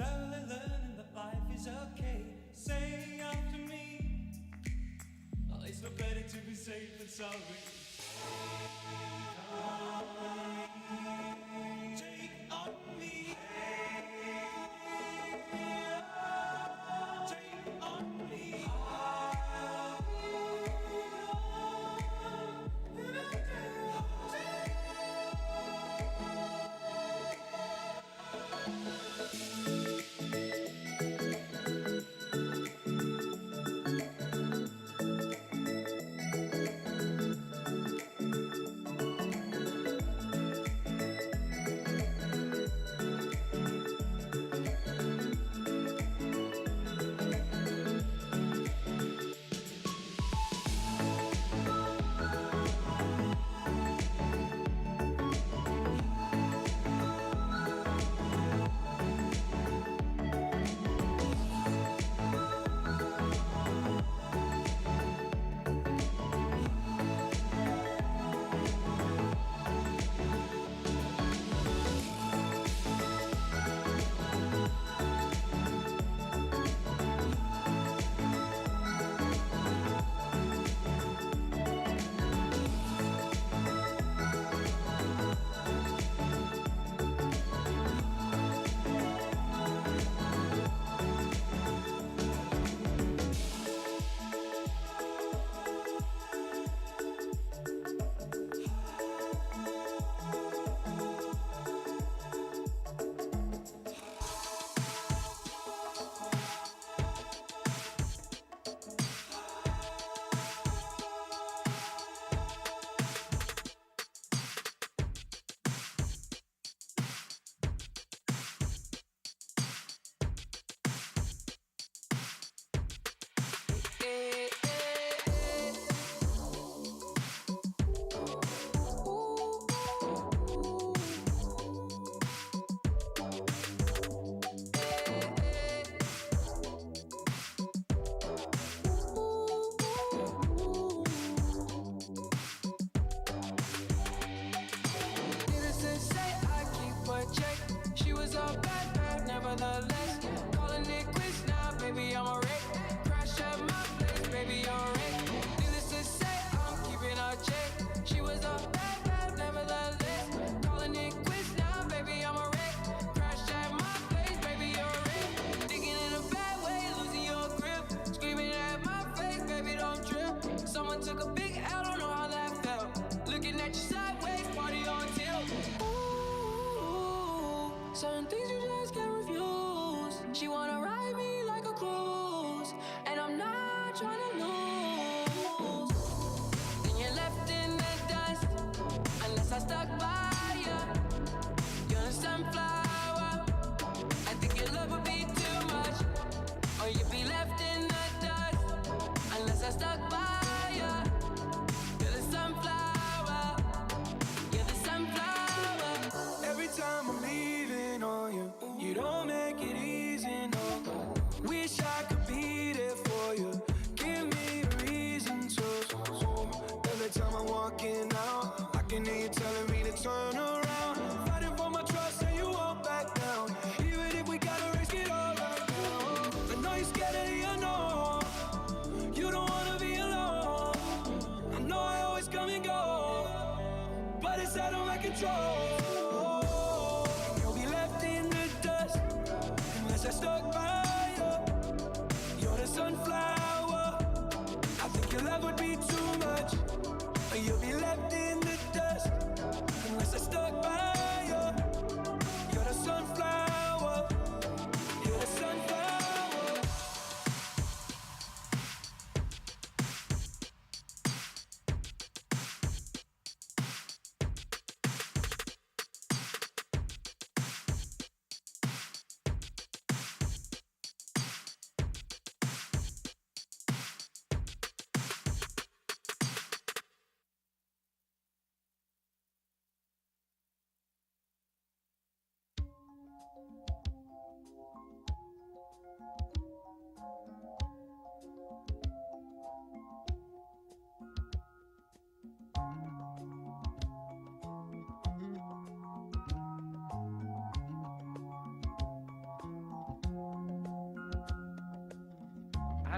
slowly learning that life is okay. Say after me, oh, it's no better to be safe than sorry. Take on me. Take on me.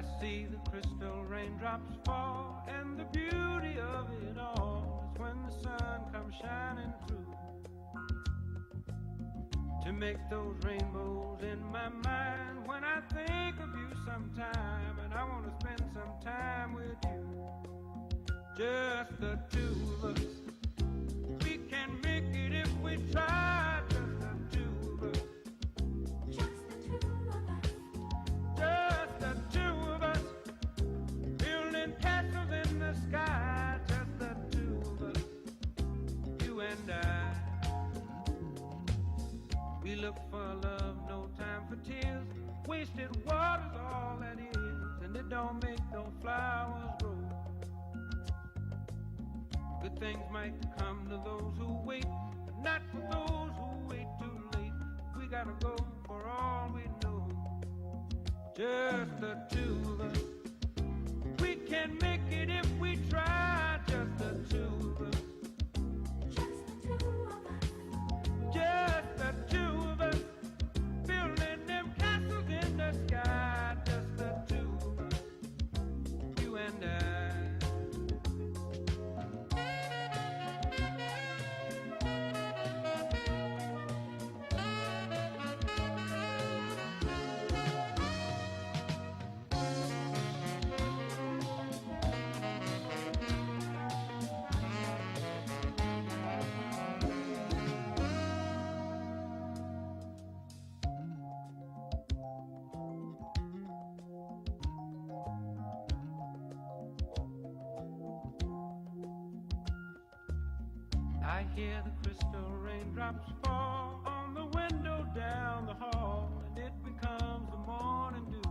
I see the crystal raindrops fall, and the beauty of it all is when the sun comes shining through to make those rainbows in my mind. When I think of you sometime, and I want to spend some time with you, just the two of us. We can make it if we try, just the two of us. Just the two of us. Just the two of us. Building castles in the sky, just the two of us. You and I. We look for love, no time for tears. Wasted water's all that is, and it don't make no flowers grow. Good things might come to those who wait, but not for those who wait too late. We gotta go for all we know. Just the two of us. We can make it if we try. Just the two of us. Just the two of us. Just the two of us. Building them castles in the sky. Just the two of us. You and I. I hear the crystal raindrops fall on the window down the hall, and it becomes the morning dew.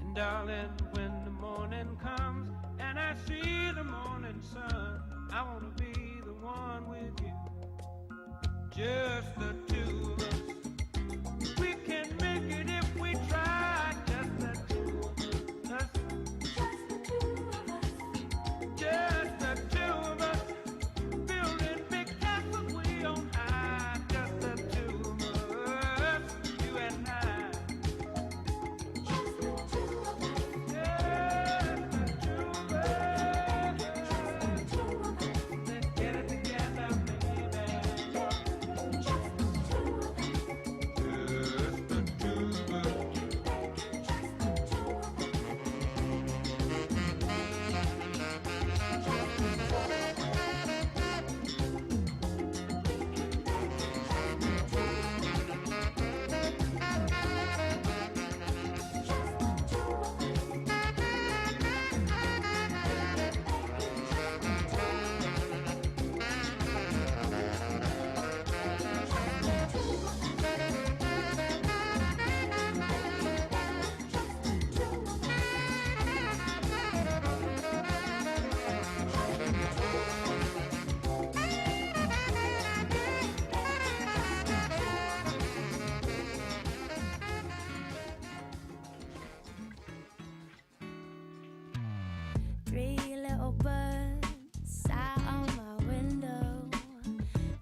And darling, when the morning comes and I see the morning sun, I want to be the one with you. Just the two of us. We can make it if we try. Just the two of us. Just the two of us. Just the two of us. Building big castles way on high. Just the two of us. You and I. Just the two of us. Just the two of us. Just the two of us. Let's get it together, baby. Just the two of us. Just the two of us. Three little birds sat on my window,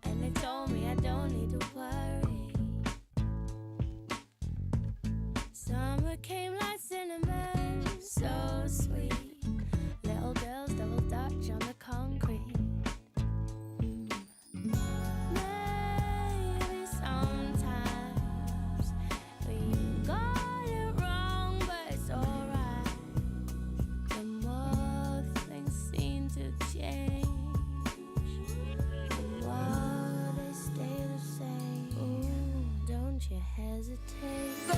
and they told me I don't need to worry. Summer came like cinnamon, so sweet. Little girls double dutch on the concrete. Maybe sometimes you got it wrong, but it's alright. The more things seem to change, the more they stay the same. Ooh, don't you hesitate. Go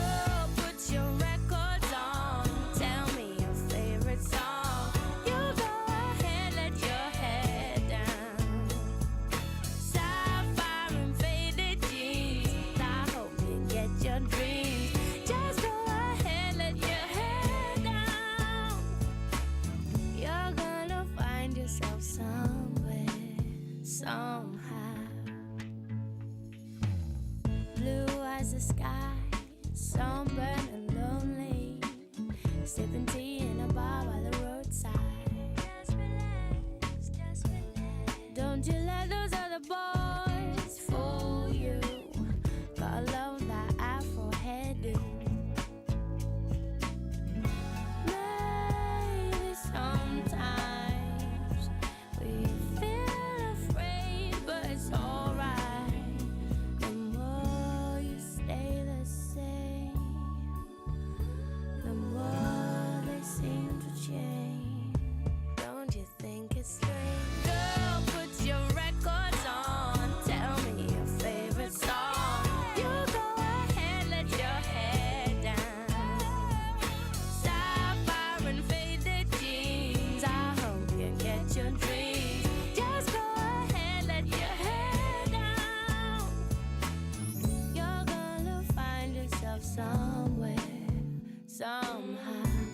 put your records on. Tell me your favorite song. You go ahead, let your head down. Sapphire and faded jeans. I hope you get your dreams. Just go ahead, let your head down. You're gonna find yourself somewhere, somehow. Blue as the sky, sunburned and lonely, sipping tea in a bar by the roadside. Just relax, just relax. Don't you let those other boys fool you. Gotta love that Afro hairdo.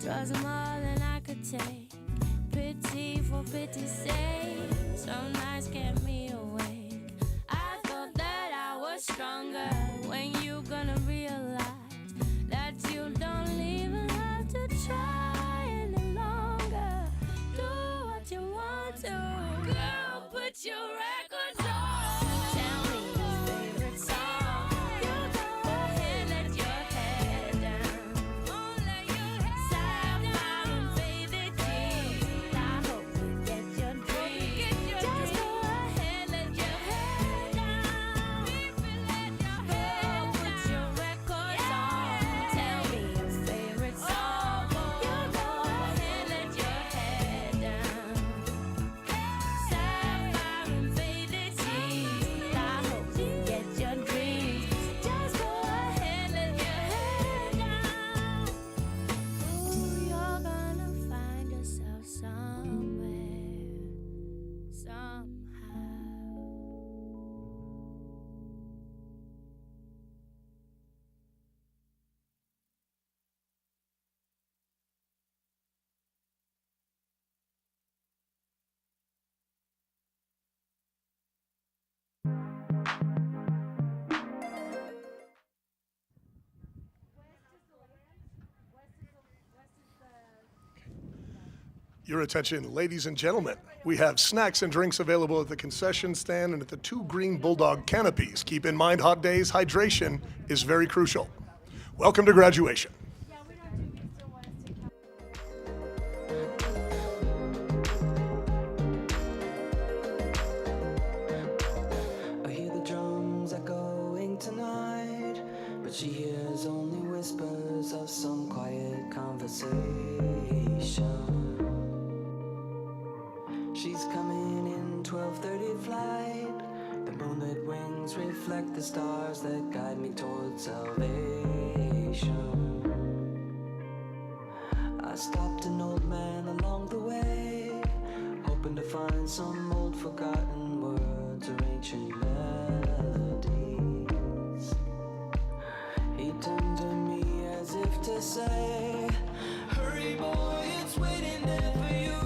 'twas more than I could take. Pity for pity's sake, some nights kept me awake. I thought that I was stronger. When you gonna realize that you don't even have to try any longer? Do what you want to, girl, put your records on. Tell me your favorite song. You go ahead, let your head down. Let your head sapphire and faded jeans. I hope you get your dreams. Just go ahead, let your head down. Girl, put your records on. Tell me your favorite song. You go ahead, let your head down. Sapphire and faded jeans. I hope you get your dreams. Just go ahead, let your head down. Ooh, you're gonna find yourself somewhere, somehow. Your attention, ladies and gentlemen. We have snacks and drinks available at the concession stand and at the 2 green bulldog canopies. Keep in mind, hot days, hydration is very crucial. Welcome to graduation. I hear the drums echoing tonight, but she hears only whispers of some quiet conversation. She's coming in 12:30 flight. The moonlit wings reflect the stars that guide me towards salvation. I stopped an old man along the way, hoping to find some old forgotten words or ancient melodies. He turned to me as if to say, "Hurry boy, it's waiting there for you."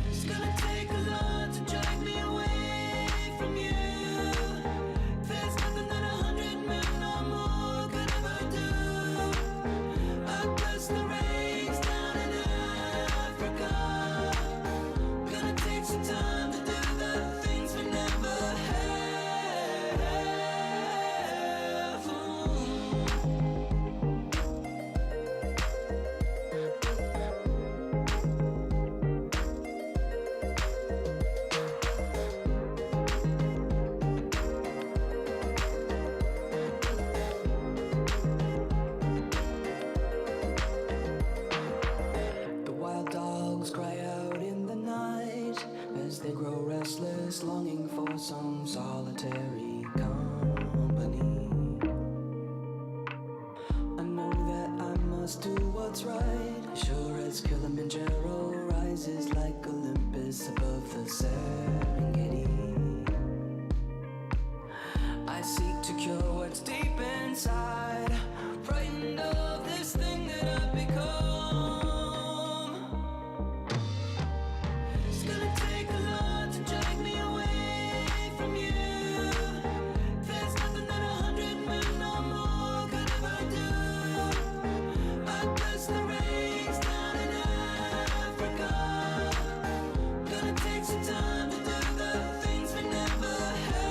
It's gonna take a lot to drag me away from you. There's nothing that 100 men or more could ever do. I press the rains down in Africa. Gonna take some time to do the things we never have. The wild dogs cry out in the night as they grow restless, longing for some solitary company. I know that I must do what's right, sure as Kilimanjaro rises like Olympus above the Serengeti. I seek to cure what's deep inside, frightened of this thing that I've become. It's gonna take a lot to drag me away from you. There's nothing that 100 men or more could ever do. I press the rains down in Africa. Gonna take some time to do the things we never have.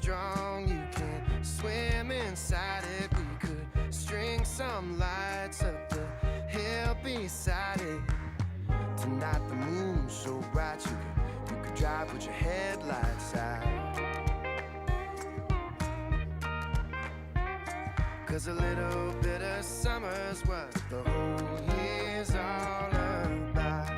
strong, you can swim inside it. We could string some lights up the hill beside it. Tonight the moon's so bright, you could drive with your headlights out. 'Cause a little bit of summer's what the whole year's all about.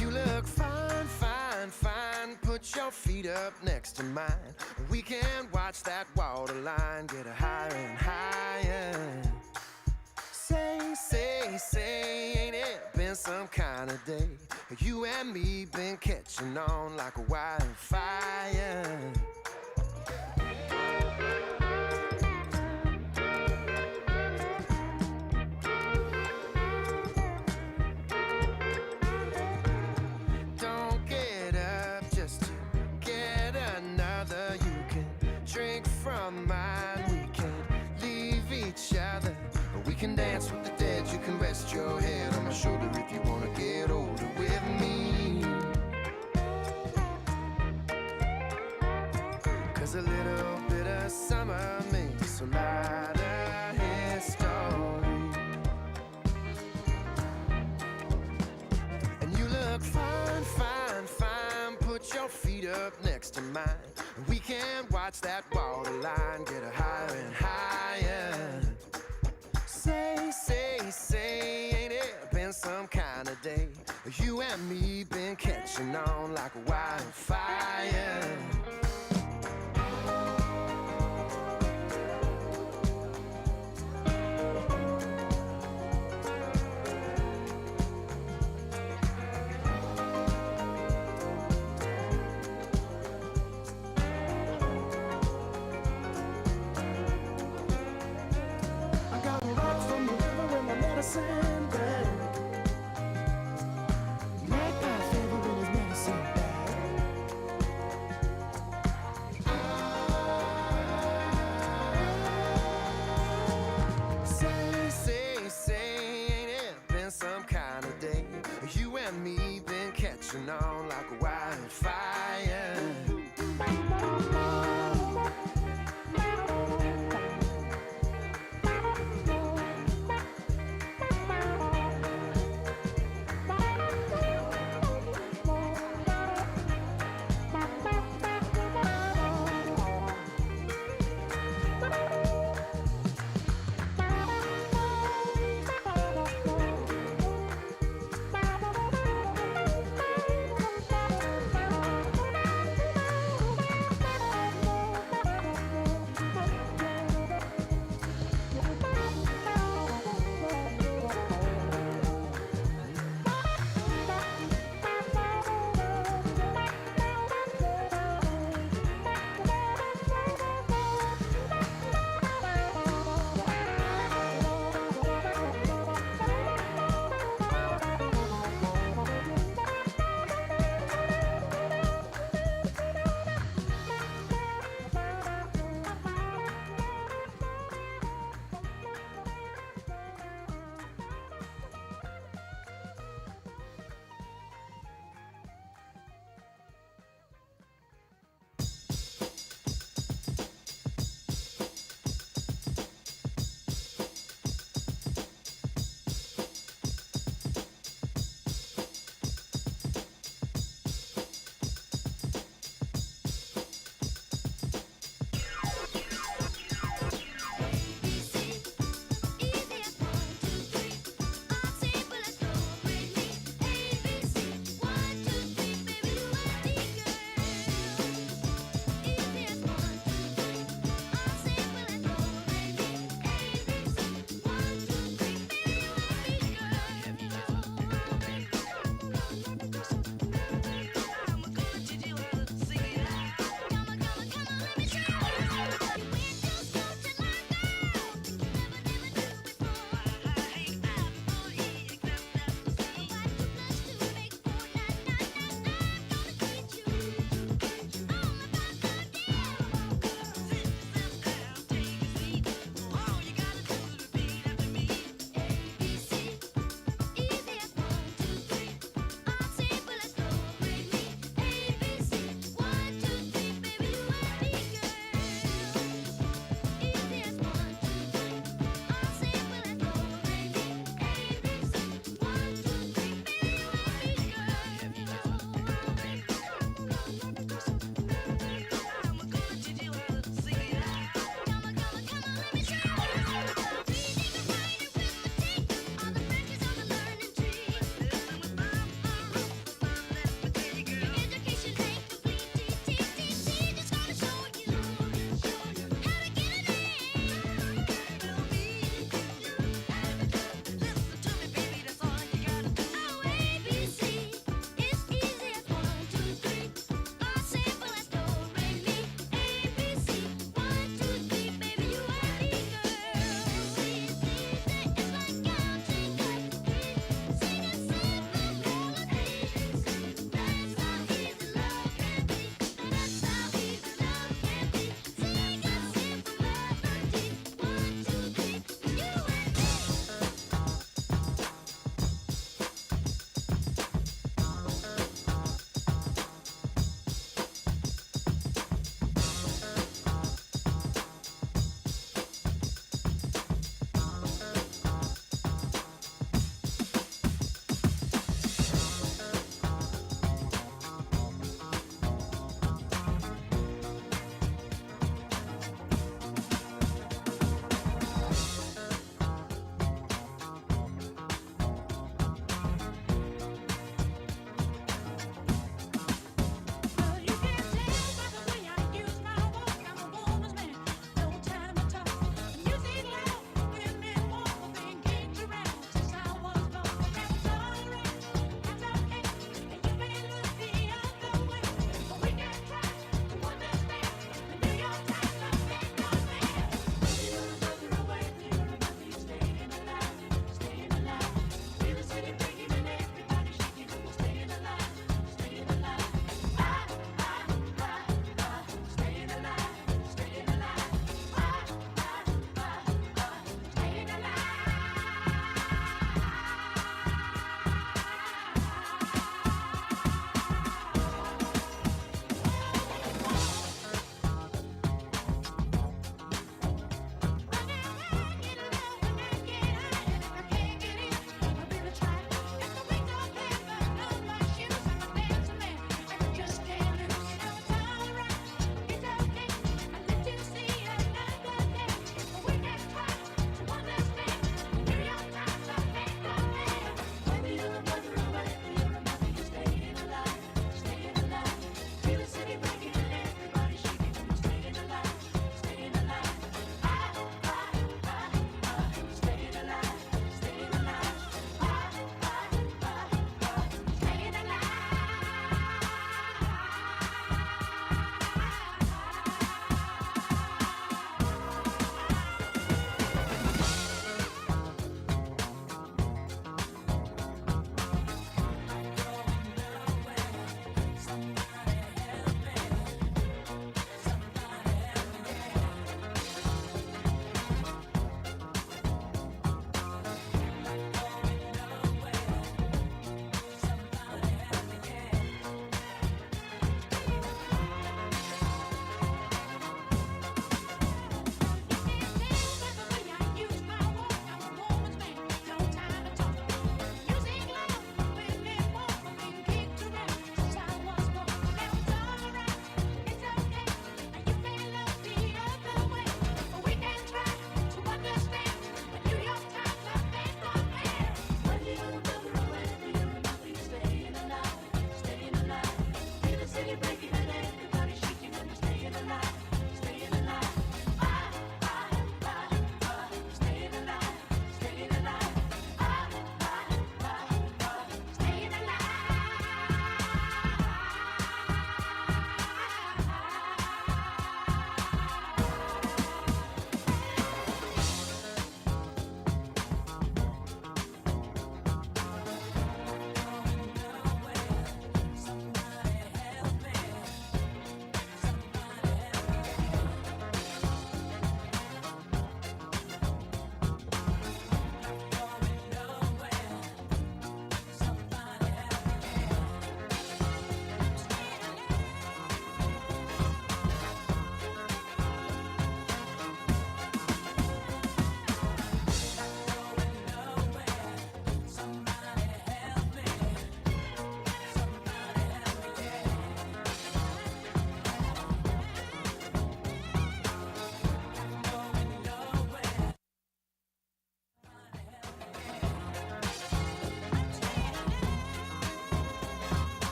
You look fine, fine, fine. Put your feet up next to mine. We can watch that waterline get higher and higher. Say, ain't it been some kind of day? You and me been catching on like a wildfire. Don't get up just to get another. You can drink from mine, we can leave each other. We can dance with the dead, you can rest your head on my shoulder if you wanna get older with me. 'Cause a little bit of summer makes a lot of history. And you look fine, fine, fine. Put your feet up next to mine. We can watch that waterline get higher and higher. Say, ain't it been some kind of day? You and me been catching on like a wildfire. Medicine bag. Make my favorite his medicine bag.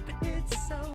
but it's so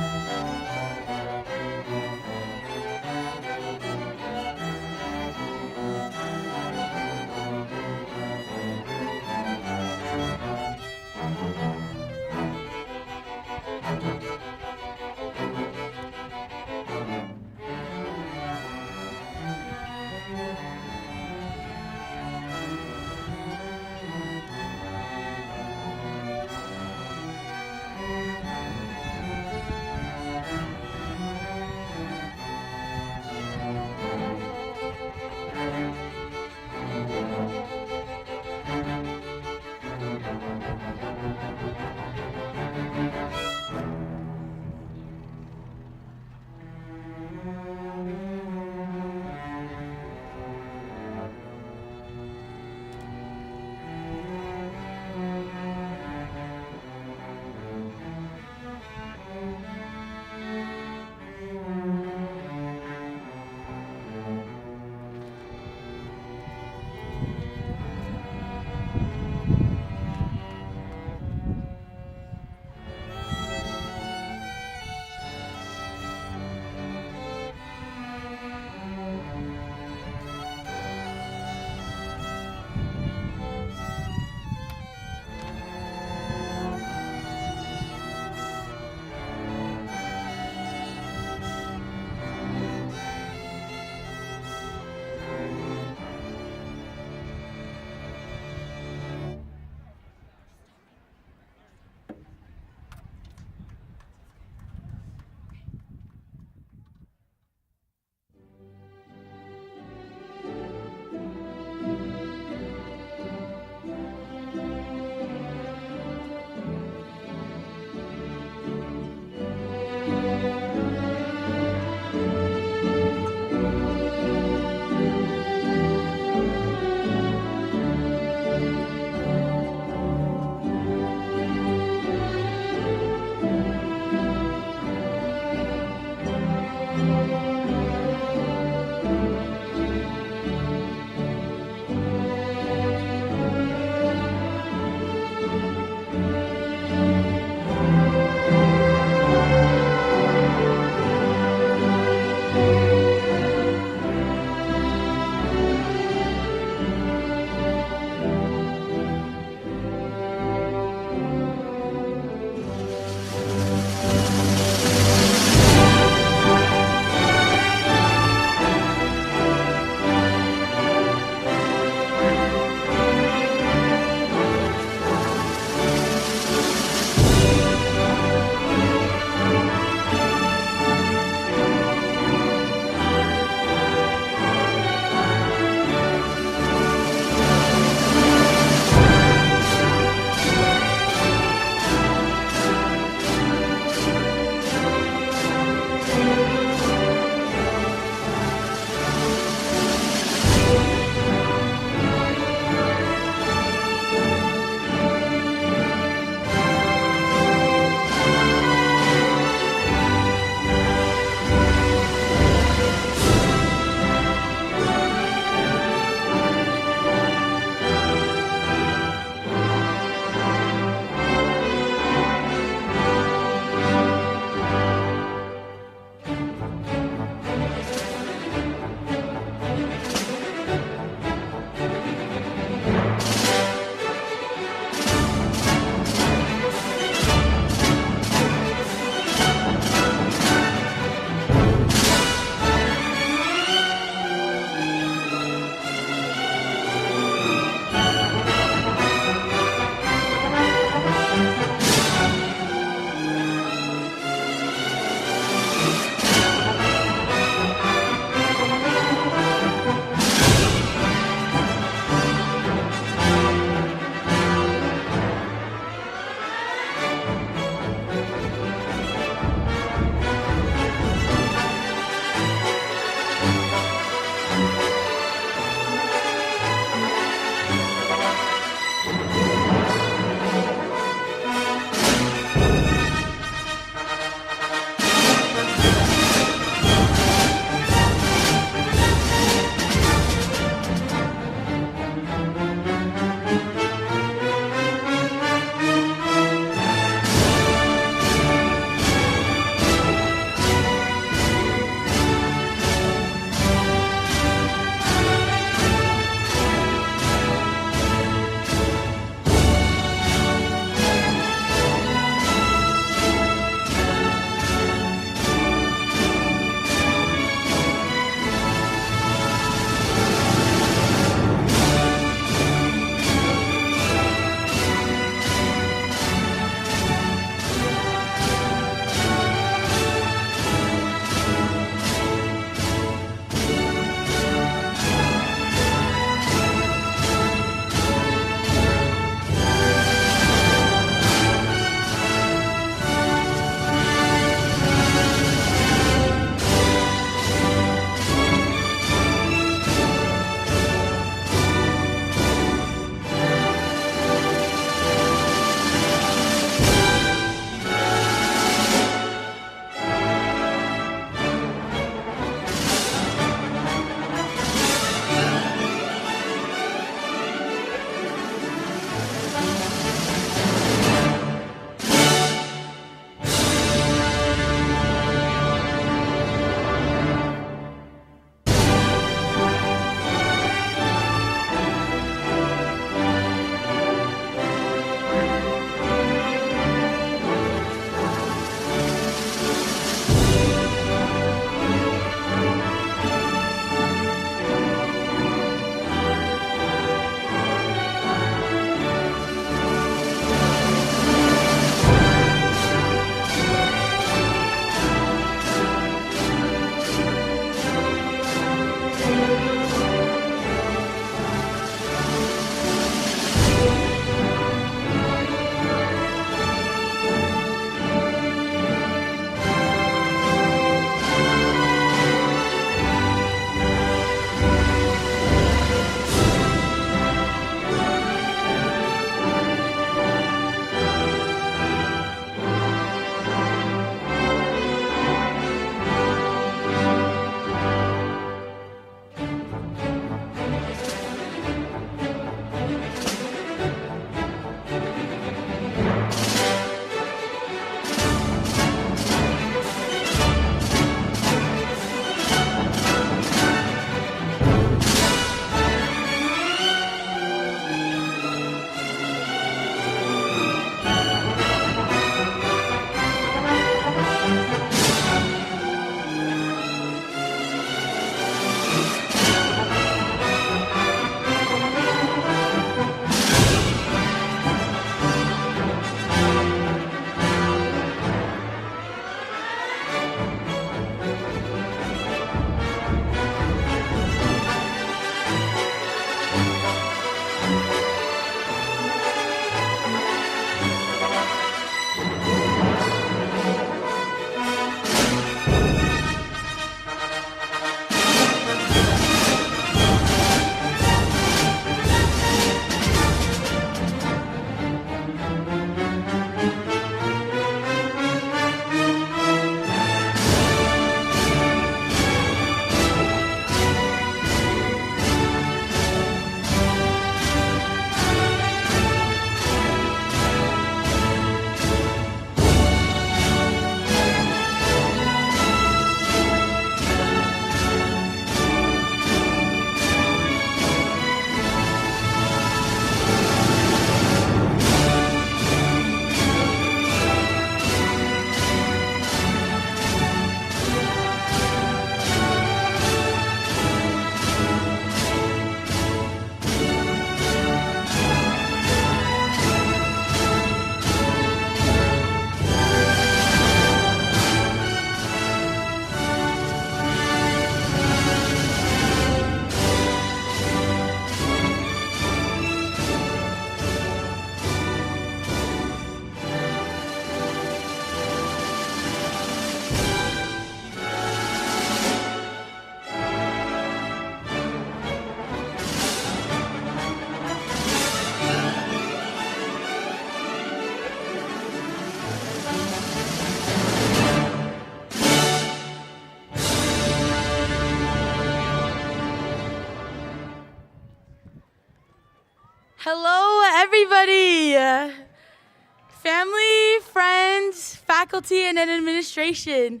Family, friends, faculty, and administration,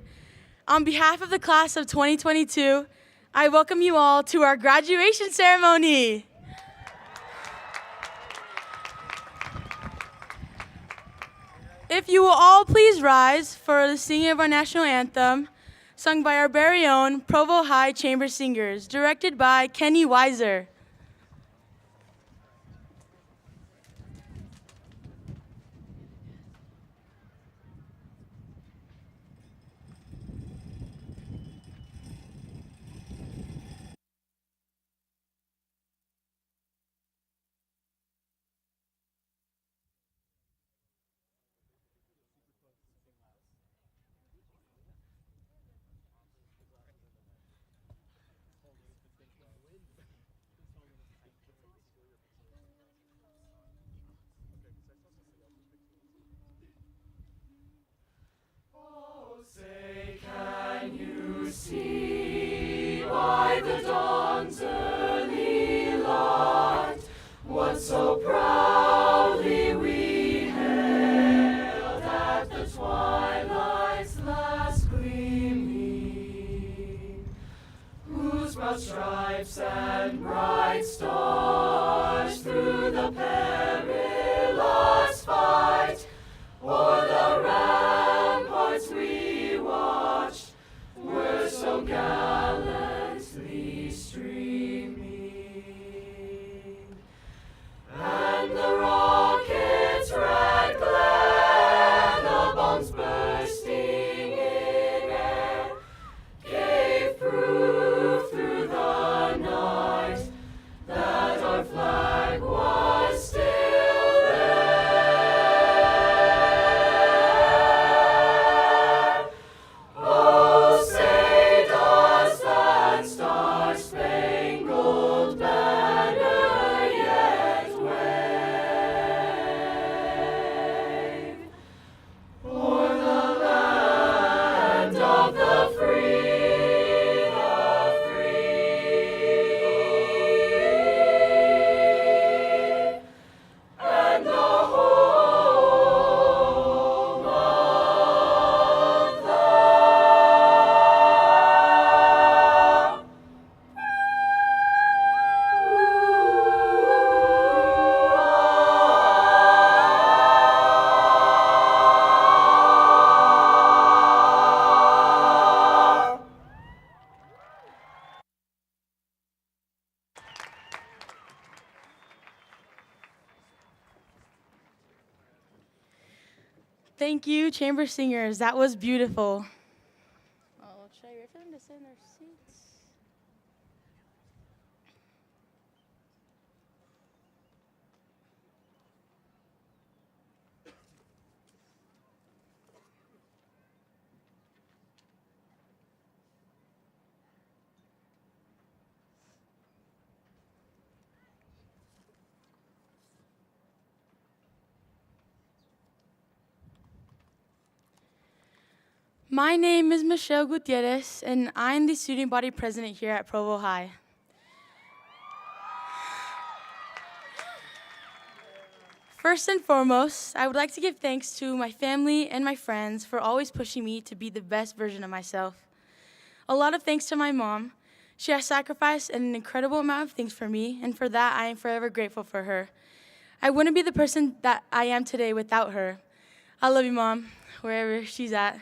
on behalf of the class of 2022, I welcome you all to our graduation ceremony. If you will all please rise for the singing of our national anthem, sung by our very own Provo High Chamber Singers, directed by Kenny Weiser. Say, can you see by the dawn's early light what so proudly we hailed at the twilight's last gleaming, whose broad stripes and bright stars through the perilous fight o'er the ramparts we watched were so gallantly streaming, and the rocket's red glare, the bombs bursting in air, gave proof through the night that our flag was still there. Oh, say does that star-spangled banner yet wave o'er the land of the free, and the home of the Thank you, chamber singers. That was beautiful. Oh, should I wait for them to sit in their seats? My name is Michelle Gutierrez, and I'm the student body president here at Provo High. First and foremost, I would like to give thanks to my family and my friends for always pushing me to be the best version of myself. A lot of thanks to my mom. She has sacrificed an incredible amount of things for me, and for that, I am forever grateful for her. I wouldn't be the person that I am today without her. I love you, Mom, wherever she's at.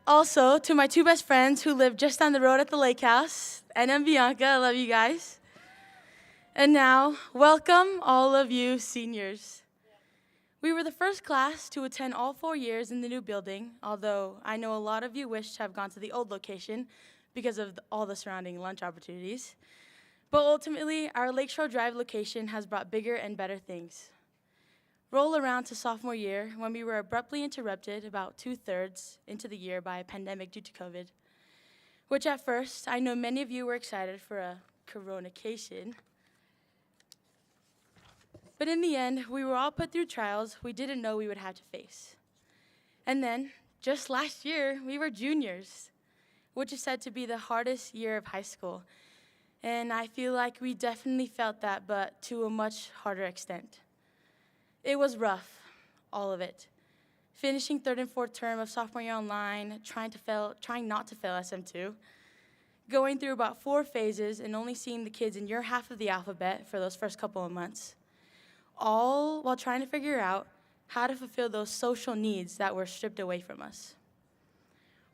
Also, to my two best friends who live just down the road at the lake house, Anna and Bianca, I love you guys. And now, welcome all of you seniors. We were the first class to attend all 4 years in the new building, although I know a lot of you wish to have gone to the old location because of all the surrounding lunch opportunities. But ultimately, our Lakeshore Drive location has brought bigger and better things. Roll around to sophomore year when we were abruptly interrupted about 2/3 into the year by a pandemic due to COVID, which at first, I know many of you were excited for a coronacation. But in the end, we were all put through trials we didn't know we would have to face. And then, just last year, we were juniors, which is said to be the hardest year of high school. And I feel like we definitely felt that, but to a much harder extent. It was rough. all of it. Finishing third and fourth term of sophomore year online, trying not to fail SM2, going through about 4 phases and only seeing the kids in your half of the alphabet for those first couple of months, all while trying to figure out how to fulfill those social needs that were stripped away from us.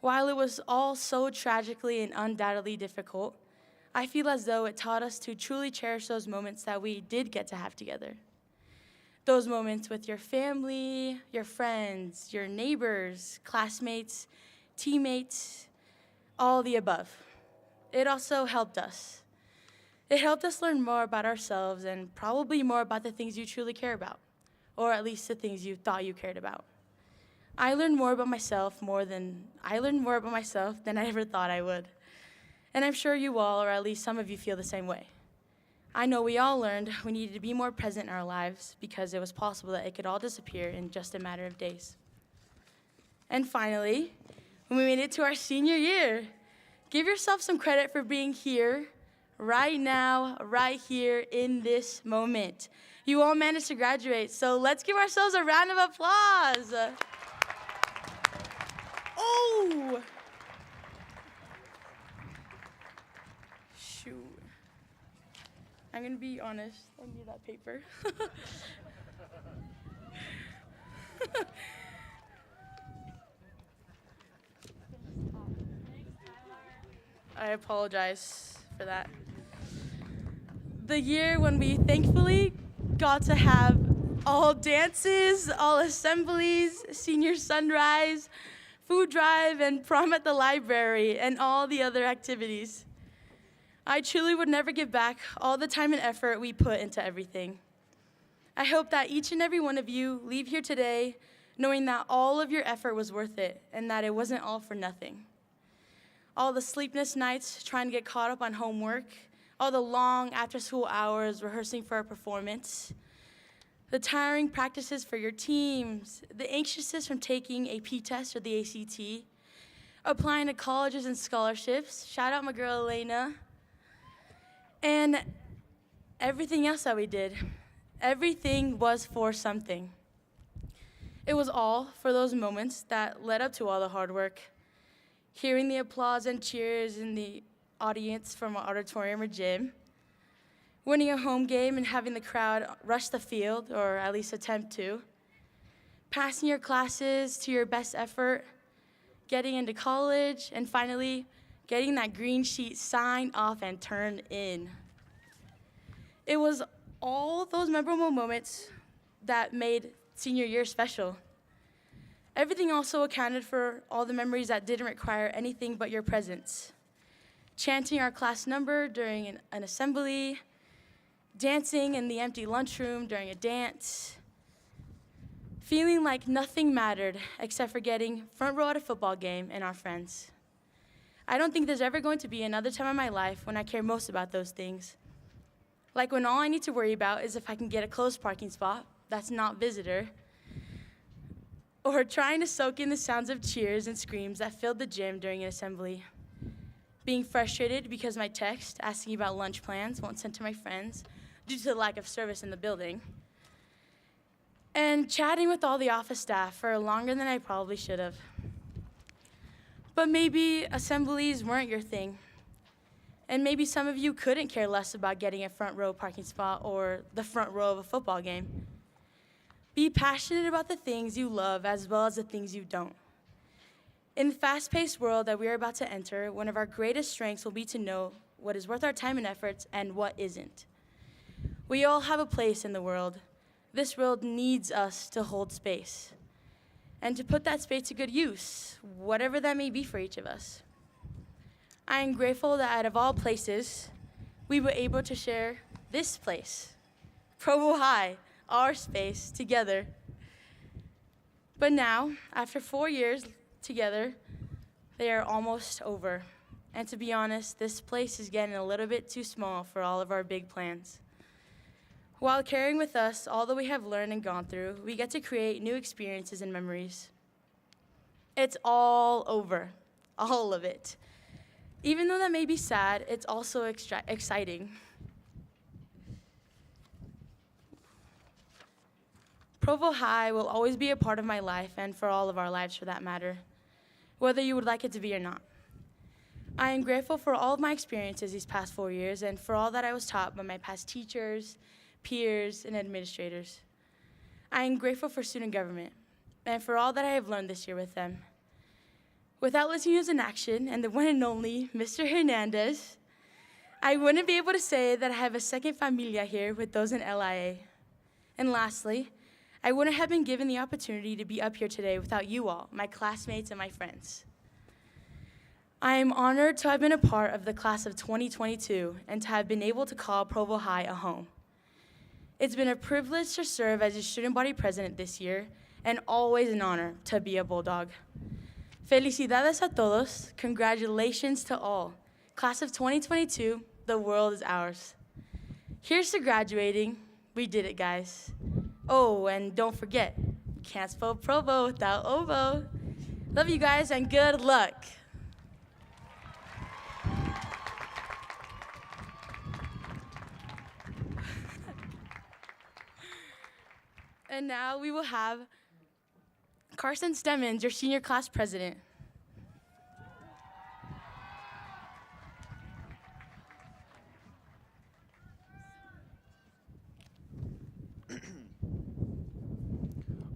While it was all so tragically and undoubtedly difficult, I feel as though it taught us to truly cherish those moments that we did get to have together. Those moments with your family, your friends, your neighbors, classmates, teammates, all the above. It also helped us. It helped us learn more about ourselves and probably more about the things you truly care about, or at least the things you thought you cared about. I learned more about myself than I ever thought I would. And I'm sure you all, or at least some of you, feel the same way. I know we all learned we needed to be more present in our lives because it was possible that it could all disappear in just a matter of days. And finally, when we made it to our senior year, give yourself some credit for being here, right now, right here in this moment. You all managed to graduate, so let's give ourselves a round of applause. Oh! Shoot. I'm gonna be honest, I need that paper. I apologize for that. The year when we thankfully got to have all dances, all assemblies, senior sunrise, food drive, and prom at the library, and all the other activities. I truly would never give back all the time and effort we put into everything. I hope that each and every one of you leave here today knowing that all of your effort was worth it and that it wasn't all for nothing. All the sleepless nights trying to get caught up on homework, all the long after-school hours rehearsing for a performance, the tiring practices for your teams, the anxiousness from taking a P test or the ACT, applying to colleges and scholarships, shout out my girl Elena, and everything else that we did. Everything was for something. It was all for those moments that led up to all the hard work. Hearing the applause and cheers in the audience from our auditorium or gym, winning a home game and having the crowd rush the field, or at least attempt to, passing your classes to your best effort, getting into college, and finally, getting that green sheet signed off and turned in. It was all those memorable moments that made senior year special. Everything also accounted for all the memories that didn't require anything but your presence. Chanting our class number during an assembly, dancing in the empty lunchroom during a dance, feeling like nothing mattered except for getting front row at a football game and our friends. I don't think there's ever going to be another time in my life when I care most about those things. Like when all I need to worry about is if I can get a closed parking spot that's not visitor, or trying to soak in the sounds of cheers and screams that filled the gym during an assembly. Being frustrated because my text asking about lunch plans won't send to my friends due to the lack of service in the building. And chatting with all the office staff for longer than I probably should have. But maybe assemblies weren't your thing. And maybe some of you couldn't care less about getting a front row parking spot or the front row of a football game. Be passionate about the things you love as well as the things you don't. In the fast-paced world that we are about to enter, one of our greatest strengths will be to know what is worth our time and efforts and what isn't. We all have a place in the world. This world needs us to hold space and to put that space to good use, whatever that may be for each of us. I am grateful that out of all places, we were able to share this place, Provo High, our space, together. But now, after 4 years together, they are almost over. And to be honest, this place is getting a little bit too small for all of our big plans. While carrying with us all that we have learned and gone through, we get to create new experiences and memories. It's all over, all of it. Even though that may be sad, it's also exciting. Provo High will always be a part of my life and for all of our lives for that matter, whether you would like it to be or not. I am grateful for all of my experiences these past 4 years and for all that I was taught by my past teachers, peers, and administrators. I am grateful for student government and for all that I have learned this year with them. Without Latinos in Action and the one and only Mr. Hernandez, I wouldn't be able to say that I have a second familia here with those in LIA. And lastly, I wouldn't have been given the opportunity to be up here today without you all, my classmates and my friends. I am honored to have been a part of the class of 2022 and to have been able to call Provo High a home. It's been a privilege to serve as your student body president this year and always an honor to be a Bulldog. Felicidades a todos, congratulations to all. Class of 2022, the world is ours. Here's to graduating, we did it guys. Oh, and don't forget, can't spell Provo without Ovo. Love you guys and good luck. And now we will have Carson Stemmons, your senior class president.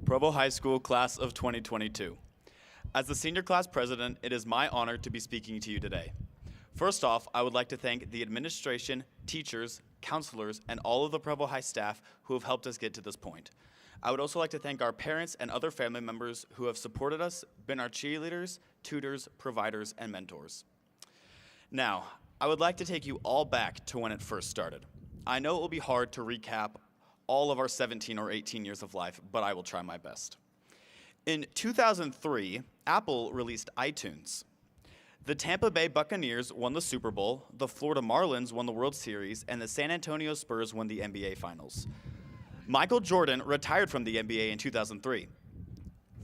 Provo High School Class of 2022. As the senior class president, it is my honor to be speaking to you today. First off, I would like to thank the administration, teachers, counselors, and all of the Provo High staff who have helped us get to this point. I would also like to thank our parents and other family members who have supported us, been our cheerleaders, tutors, providers, and mentors. Now, I would like to take you all back to when it first started. I know it will be hard to recap all of our 17 or 18 years of life, but I will try my best. In 2003, Apple released iTunes. The Tampa Bay Buccaneers won the Super Bowl, the Florida Marlins won the World Series, and the San Antonio Spurs won the NBA Finals. Michael Jordan retired from the NBA in 2003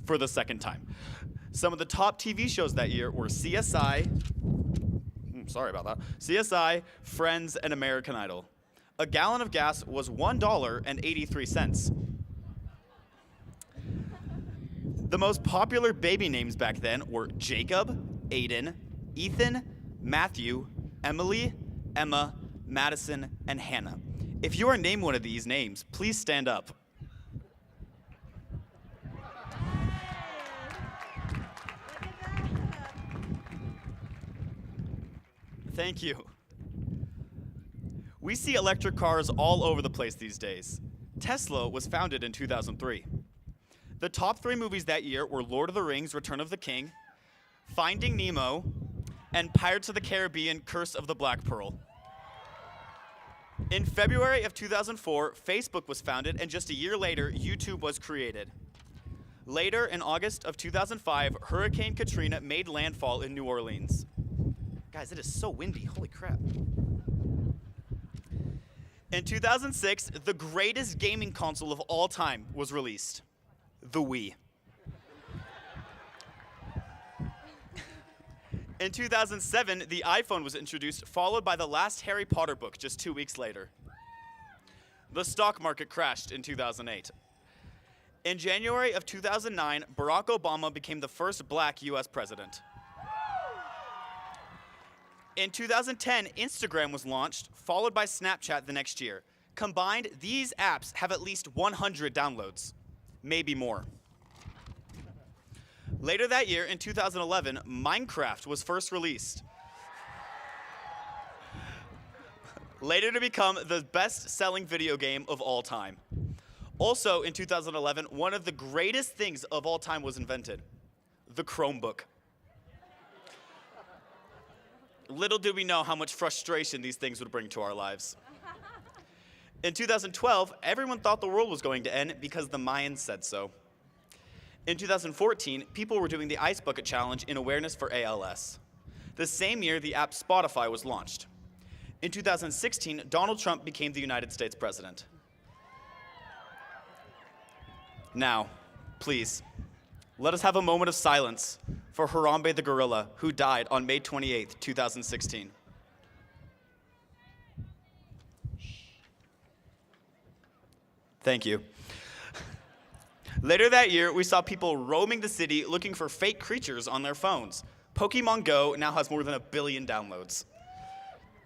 for the second time. Some of the top TV shows that year were CSI, Friends, and American Idol. A gallon of gas was $1.83. The most popular baby names back then were Jacob, Aiden, Ethan, Matthew, Emily, Emma, Madison, and Hannah. If you are named one of these names, please stand up. Thank you. We see electric cars all over the place these days. Tesla was founded in 2003. The top 3 movies that year were Lord of the Rings, Return of the King, Finding Nemo, and Pirates of the Caribbean, Curse of the Black Pearl. In February of 2004, Facebook was founded, and just a year later, YouTube was created. Later, in August of 2005, Hurricane Katrina made landfall in New Orleans. Guys, it is so windy, holy crap. In 2006, the greatest gaming console of all time was released, the Wii. In 2007, the iPhone was introduced, followed by the last Harry Potter book just 2 weeks later. The stock market crashed in 2008. In January of 2009, Barack Obama became the first black US president. In 2010, Instagram was launched, followed by Snapchat the next year. Combined, these apps have at least 100 downloads, maybe more. Later that year, in 2011, Minecraft was first released. Later to become the best-selling video game of all time. Also, in 2011, one of the greatest things of all time was invented, the Chromebook. Little did we know how much frustration these things would bring to our lives. In 2012, everyone thought the world was going to end because the Mayans said so. In 2014, people were doing the Ice Bucket Challenge in awareness for ALS. The same year, the app Spotify was launched. In 2016, Donald Trump became the United States president. Now, please, let us have a moment of silence for Harambe the gorilla, who died on May 28, 2016. Thank you. Later that year, we saw people roaming the city looking for fake creatures on their phones. Pokemon Go now has more than 1 billion downloads.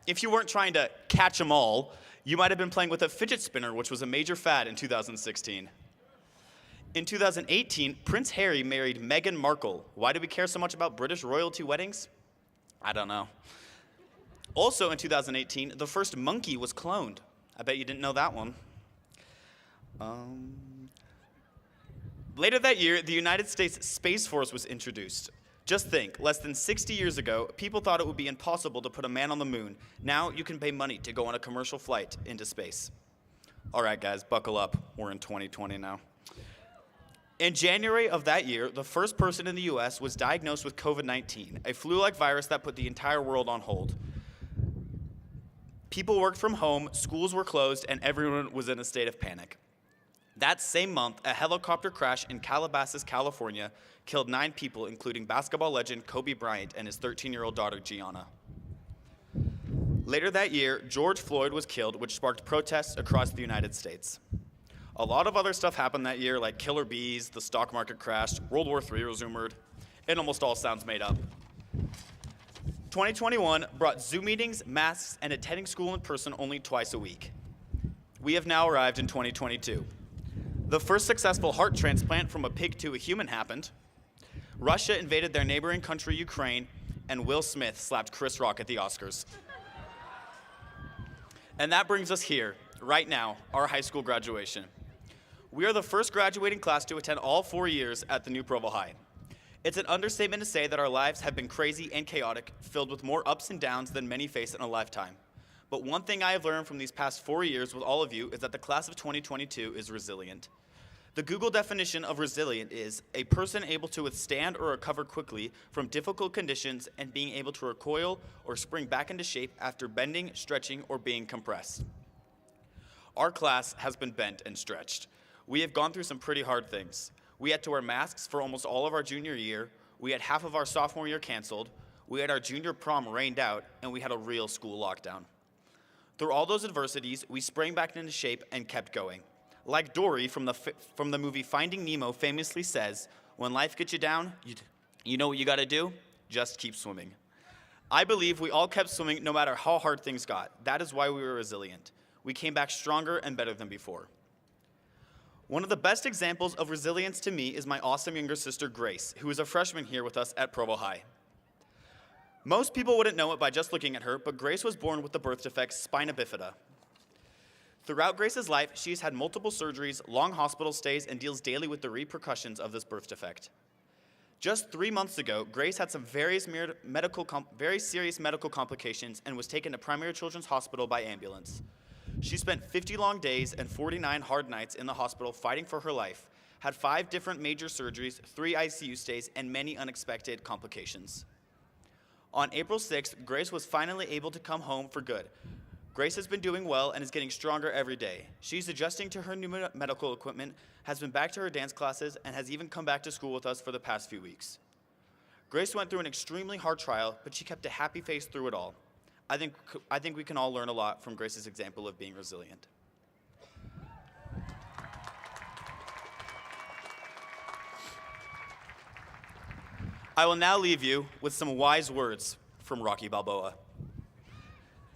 If you weren't trying to catch them all, you might have been playing with a fidget spinner, which was a major fad in 2016. In 2018, Prince Harry married Meghan Markle. Why do we care so much about British royalty weddings? I don't know. Also in 2018, the first monkey was cloned. I bet you didn't know that one. Later that year, the United States Space Force was introduced. Just think, less than 60 years ago, people thought it would be impossible to put a man on the moon. Now you can pay money to go on a commercial flight into space. All right, guys, buckle up. We're in 2020 now. In January of that year, the first person in the US was diagnosed with COVID-19, a flu-like virus that put the entire world on hold. People worked from home, schools were closed, and everyone was in a state of panic. That same month, a helicopter crash in Calabasas, California, killed 9 people, including basketball legend Kobe Bryant and his 13-year-old daughter, Gianna. Later that year, George Floyd was killed, which sparked protests across the United States. A lot of other stuff happened that year, like killer bees, the stock market crashed, World War III was rumored. It almost all sounds made up. 2021 brought Zoom meetings, masks, and attending school in person only twice a week. We have now arrived in 2022. The first successful heart transplant from a pig to a human happened. Russia invaded their neighboring country, Ukraine, and Will Smith slapped Chris Rock at the Oscars. And that brings us here, right now, our high school graduation. We are the first graduating class to attend all 4 years at the new Provo High. It's an understatement to say that our lives have been crazy and chaotic, filled with more ups and downs than many face in a lifetime. But one thing I have learned from these past 4 years with all of you is that the class of 2022 is resilient. The Google definition of resilient is a person able to withstand or recover quickly from difficult conditions and being able to recoil or spring back into shape after bending, stretching, or being compressed. Our class has been bent and stretched. We have gone through some pretty hard things. We had to wear masks for almost all of our junior year. We had half of our sophomore year canceled. We had our junior prom rained out, and we had a real school lockdown. Through all those adversities, we sprang back into shape and kept going. Like Dory from the movie Finding Nemo famously says, when life gets you down, you know what you gotta do? Just keep swimming. I believe we all kept swimming no matter how hard things got. That is why we were resilient. We came back stronger and better than before. One of the best examples of resilience to me is my awesome younger sister, Grace, who is a freshman here with us at Provo High. Most people wouldn't know it by just looking at her, but Grace was born with the birth defect spina bifida. Throughout Grace's life, she's had multiple surgeries, long hospital stays, and deals daily with the repercussions of this birth defect. Just 3 months ago, Grace had some very serious medical complications and was taken to Primary Children's Hospital by ambulance. She spent 50 long days and 49 hard nights in the hospital fighting for her life, had 5 different major surgeries, 3 ICU stays, and many unexpected complications. On April 6th, Grace was finally able to come home for good. Grace has been doing well and is getting stronger every day. She's adjusting to her new medical equipment, has been back to her dance classes, and has even come back to school with us for the past few weeks. Grace went through an extremely hard trial, but she kept a happy face through it all. I think we can all learn a lot from Grace's example of being resilient. I will now leave you with some wise words from Rocky Balboa.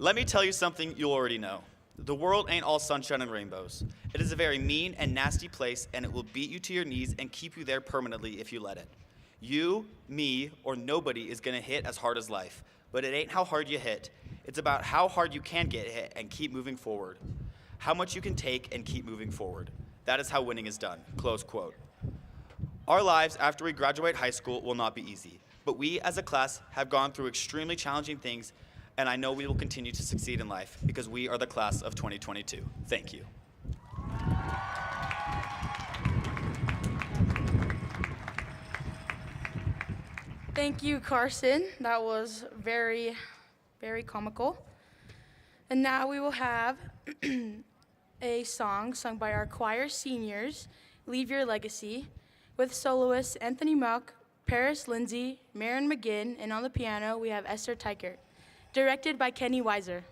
Let me tell you something you already know. The world ain't all sunshine and rainbows. It is a very mean and nasty place, and it will beat you to your knees and keep you there permanently if you let it. You, me, or nobody is gonna hit as hard as life, but it ain't how hard you hit. It's about how hard you can get hit and keep moving forward. How much you can take and keep moving forward. That is how winning is done, close quote. Our lives after we graduate high school will not be easy, but we as a class have gone through extremely challenging things, and I know we will continue to succeed in life because we are the class of 2022. Thank you. Thank you, Carson. That was very, very comical. And now we will have a song sung by our choir seniors, Leave Your Legacy, with soloists Anthony Malk, Paris Lindsay, Maren McGinn, and on the piano we have Esther Teichert. Directed by Kenny Weiser.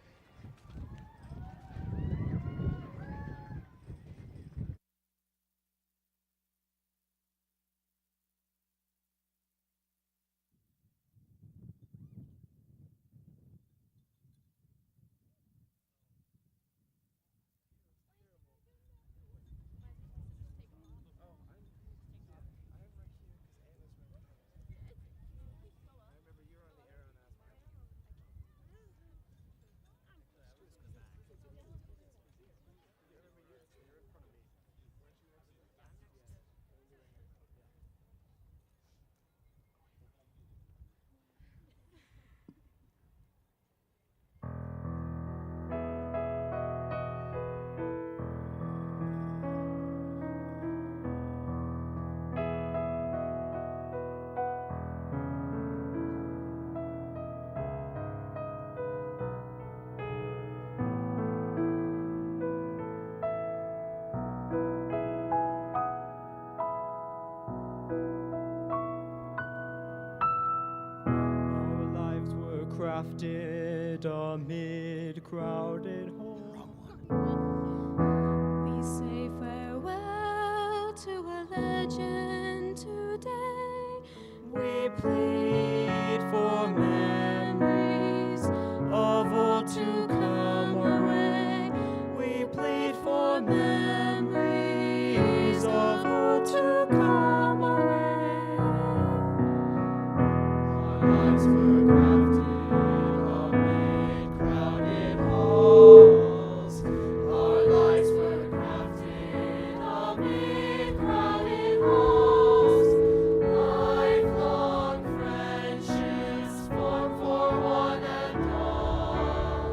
crafted amid crowded halls. We say farewell to a legend today. We plead for memories of old to come our way. We plead for memories of old to come our way. Our lives were crafted amid crowded halls. Our lives were crafted amid crowded halls. Lifelong friendships formed for one and all.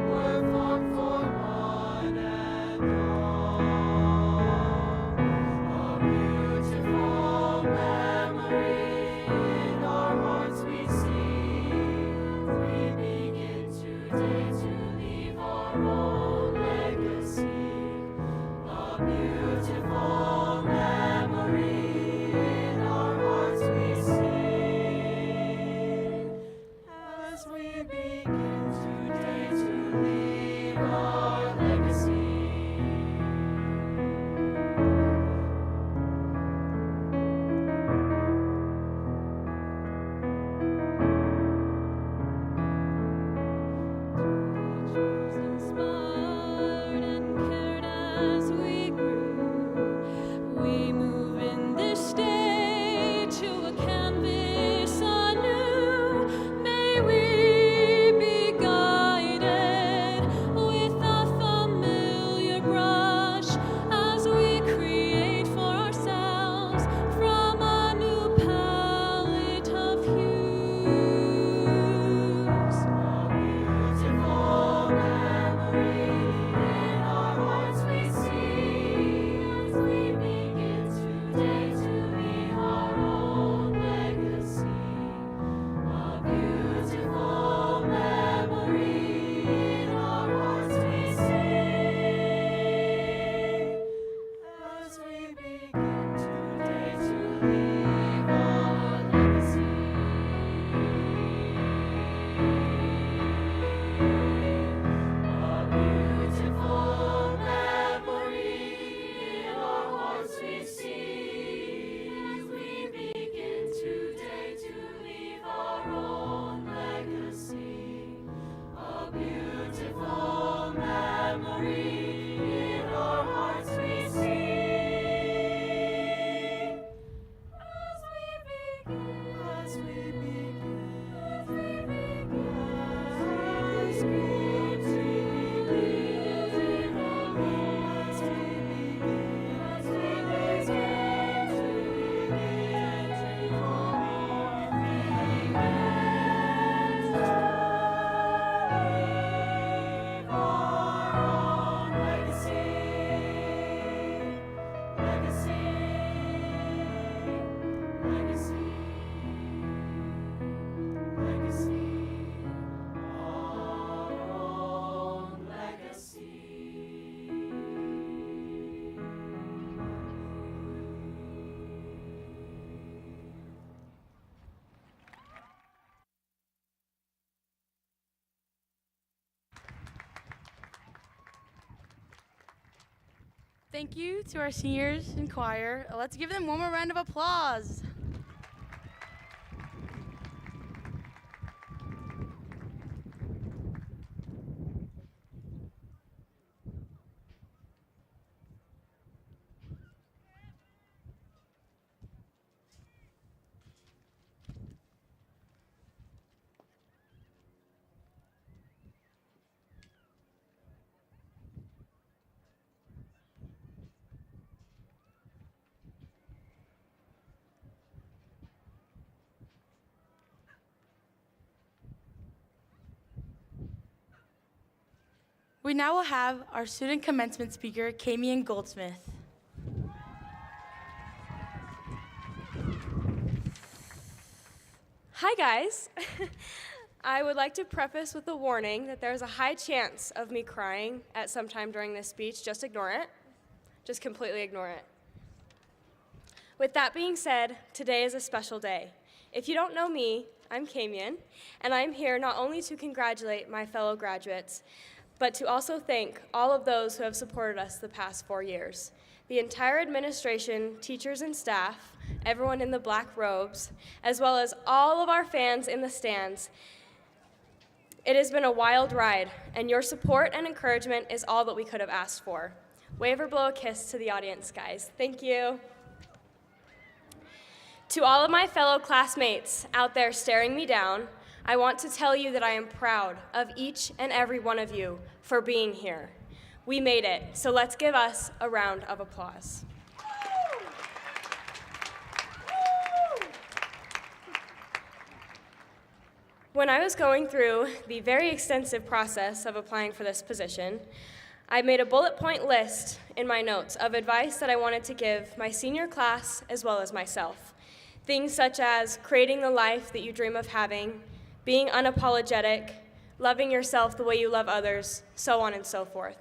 Were formed for one and all. A beautiful memory in our hearts we see. We begin today to leave our own legacy. A beautiful memory in our hearts we see. As we begin today to leave our legacy. Inspired and cared as we grew, we move in this day to a canvas anew. May we be guided with a familiar brush as we create for ourselves from a new palette of hues. Beautiful memory in our hearts we see. As we begin today to leave our own legacy. A beautiful memory in our hearts we see. As we begin today to leave our legacy. A beautiful memory in our hearts we see. As we begin today to leave our own legacy. A beautiful memory in our hearts we see. As we begin, as we begin, as we begin, as we begin, as we Thank you to our seniors in choir. Let's give them one more round of applause. We now will have our student commencement speaker, Kamian Goldsmith. Hi guys. I would like to preface with a warning that there's a high chance of me crying at some time during this speech. Just ignore it. Just completely ignore it. With that being said, today is a special day. If you don't know me, I'm Camion, and I'm here not only to congratulate my fellow graduates, but to also thank all of those who have supported us the past 4 years. The entire administration, teachers and staff, everyone in the black robes, as well as all of our fans in the stands. It has been a wild ride, and your support and encouragement is all that we could have asked for. Wave or blow a kiss to the audience, guys. Thank you. To all of my fellow classmates out there staring me down, I want to tell you that I am proud of each and every one of you for being here. We made it, so let's give us a round of applause. When I was going through the very extensive process of applying for this position, I made a bullet point list in my notes of advice that I wanted to give my senior class as well as myself. Things such as creating the life that you dream of having, being unapologetic, loving yourself the way you love others, so on and so forth.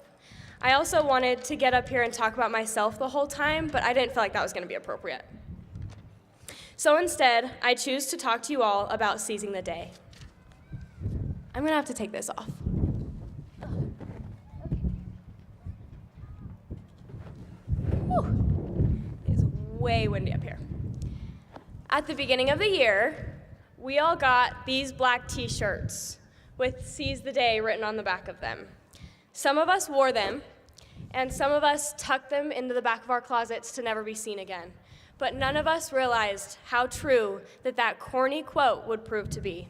I also wanted to get up here and talk about myself the whole time, but I didn't feel like that was going to be appropriate. So instead, I choose to talk to you all about seizing the day. I'm going to have to take this off. It's way windy up here. At the beginning of the year, we all got these black t-shirts with "Seize the Day" written on the back of them. Some of us wore them, and some of us tucked them into the back of our closets to never be seen again. But none of us realized how true that corny quote would prove to be.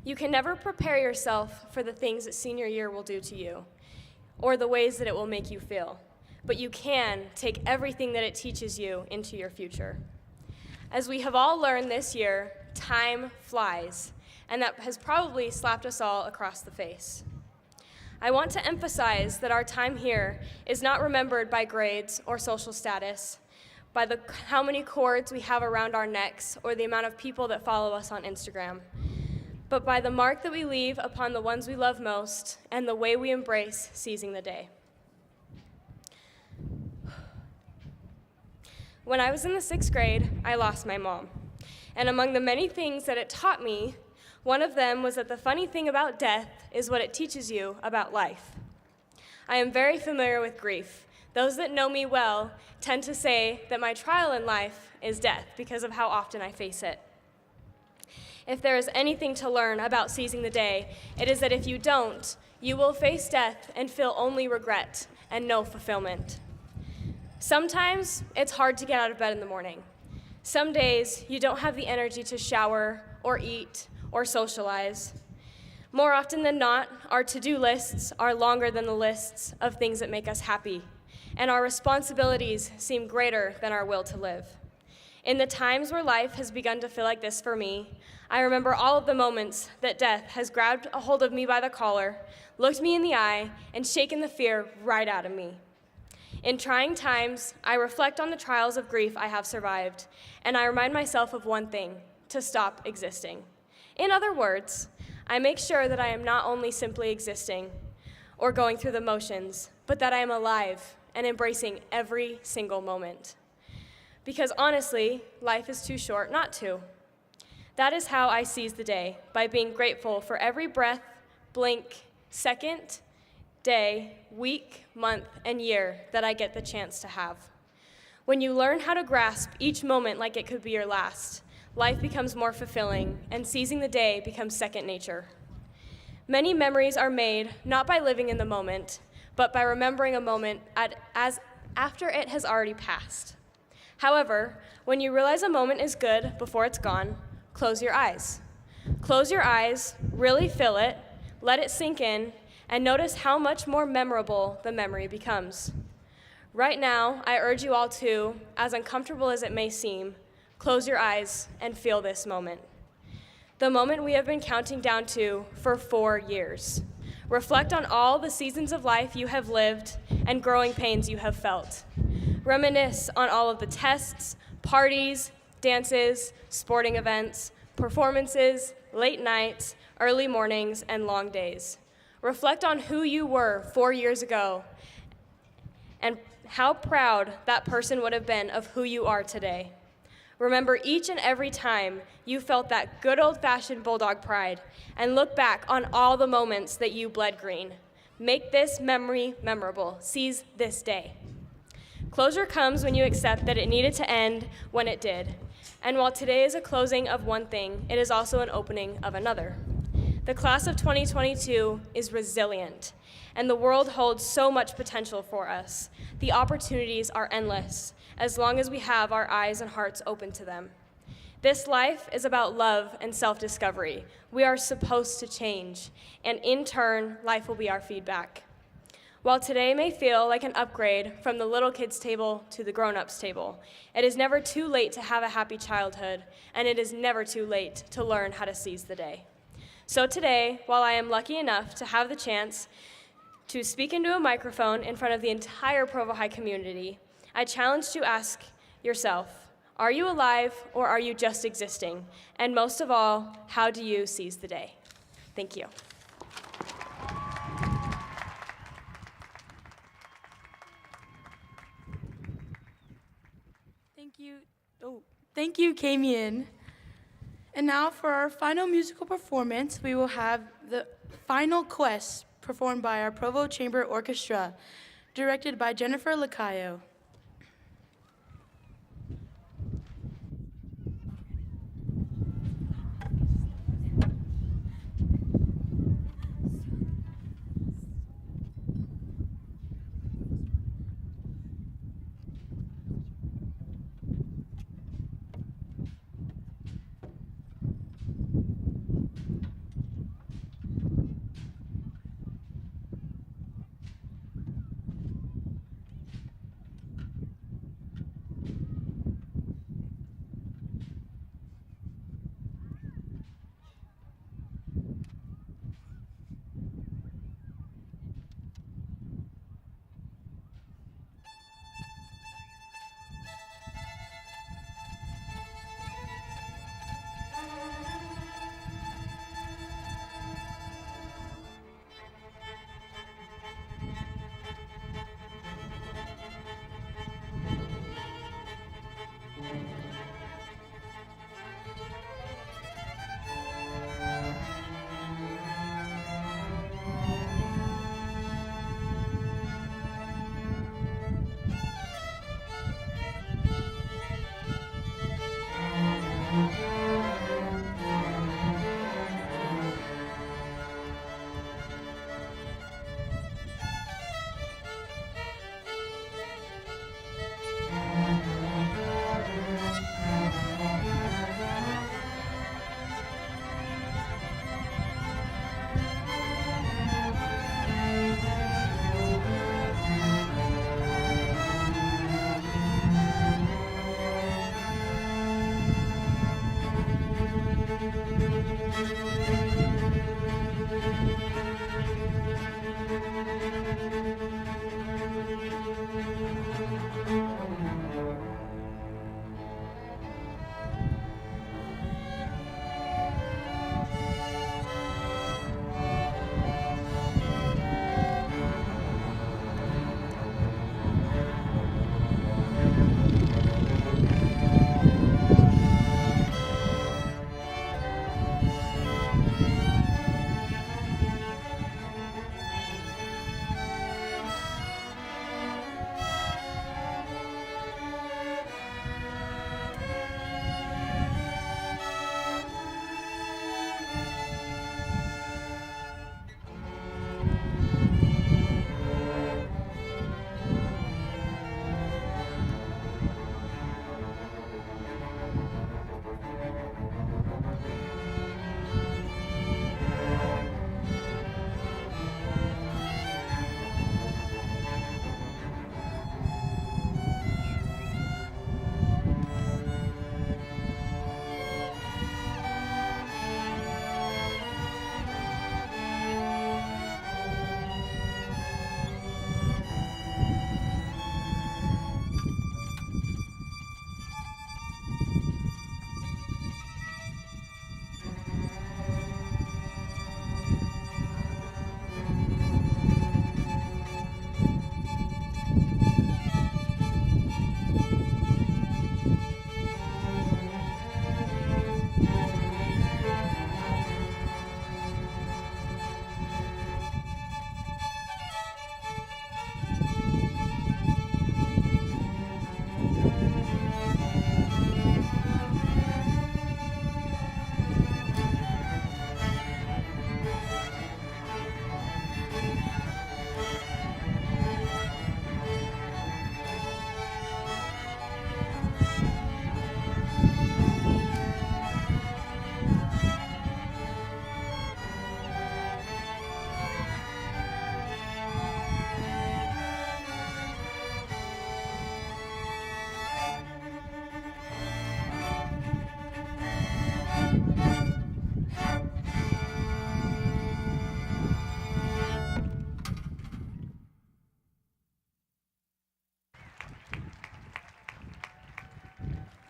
You can never prepare yourself for the things that senior year will do to you, or the ways that it will make you feel. But you can take everything that it teaches you into your future. As we have all learned this year, time flies, and that has probably slapped us all across the face. I want to emphasize that our time here is not remembered by grades or social status, by how many cords we have around our necks, or the amount of people that follow us on Instagram, but by the mark that we leave upon the ones we love most and the way we embrace seizing the day. When I was in the 6th grade, I lost my mom. And among the many things that it taught me, one of them was that the funny thing about death is what it teaches you about life. I am very familiar with grief. Those that know me well tend to say that my trial in life is death because of how often I face it. If there is anything to learn about seizing the day, it is that if you don't, you will face death and feel only regret and no fulfillment. Sometimes it's hard to get out of bed in the morning. Some days you don't have the energy to shower or eat or socialize. More often than not, our to-do lists are longer than the lists of things that make us happy, and our responsibilities seem greater than our will to live. In the times where life has begun to feel like this for me, I remember all of the moments that death has grabbed a hold of me by the collar, looked me in the eye, and shaken the fear right out of me. In trying times, I reflect on the trials of grief I have survived, and I remind myself of one thing: to stop existing. In other words, I make sure that I am not only simply existing or going through the motions, but that I am alive and embracing every single moment. Because honestly, life is too short not to. That is how I seize the day, by being grateful for every breath, blink, second, day, week, month, and year that I get the chance to have. When you learn how to grasp each moment like it could be your last, life becomes more fulfilling, and seizing the day becomes second nature. Many memories are made not by living in the moment, but by remembering a moment as after it has already passed. However, when you realize a moment is good before it's gone, close your eyes. Close your eyes, really feel it, let it sink in, and notice how much more memorable the memory becomes. Right now, I urge you all to, as uncomfortable as it may seem, close your eyes and feel this moment. The moment we have been counting down to for 4 years. Reflect on all the seasons of life you have lived and growing pains you have felt. Reminisce on all of the tests, parties, dances, sporting events, performances, late nights, early mornings, and long days. Reflect on who you were 4 years ago and how proud that person would have been of who you are today. Remember each and every time you felt that good old-fashioned Bulldog pride, and look back on all the moments that you bled green. Make this memory memorable. Seize this day. Closure comes when you accept that it needed to end when it did. And while today is a closing of one thing, it is also an opening of another. The class of 2022 is resilient, and the world holds so much potential for us. The opportunities are endless, as long as we have our eyes and hearts open to them. This life is about love and self-discovery. We are supposed to change, and in turn, life will be our feedback. While today may feel like an upgrade from the little kids' table to the grown-ups' table, it is never too late to have a happy childhood, and it is never too late to learn how to seize the day. So today, while I am lucky enough to have the chance to speak into a microphone in front of the entire Provo High community, I challenge you to ask yourself, are you alive or are you just existing? And most of all, how do you seize the day? Thank you. Thank you, Kamian. And now for our final musical performance, we will have the Final Quest performed by our Provo Chamber Orchestra, directed by Jennifer Lacayo.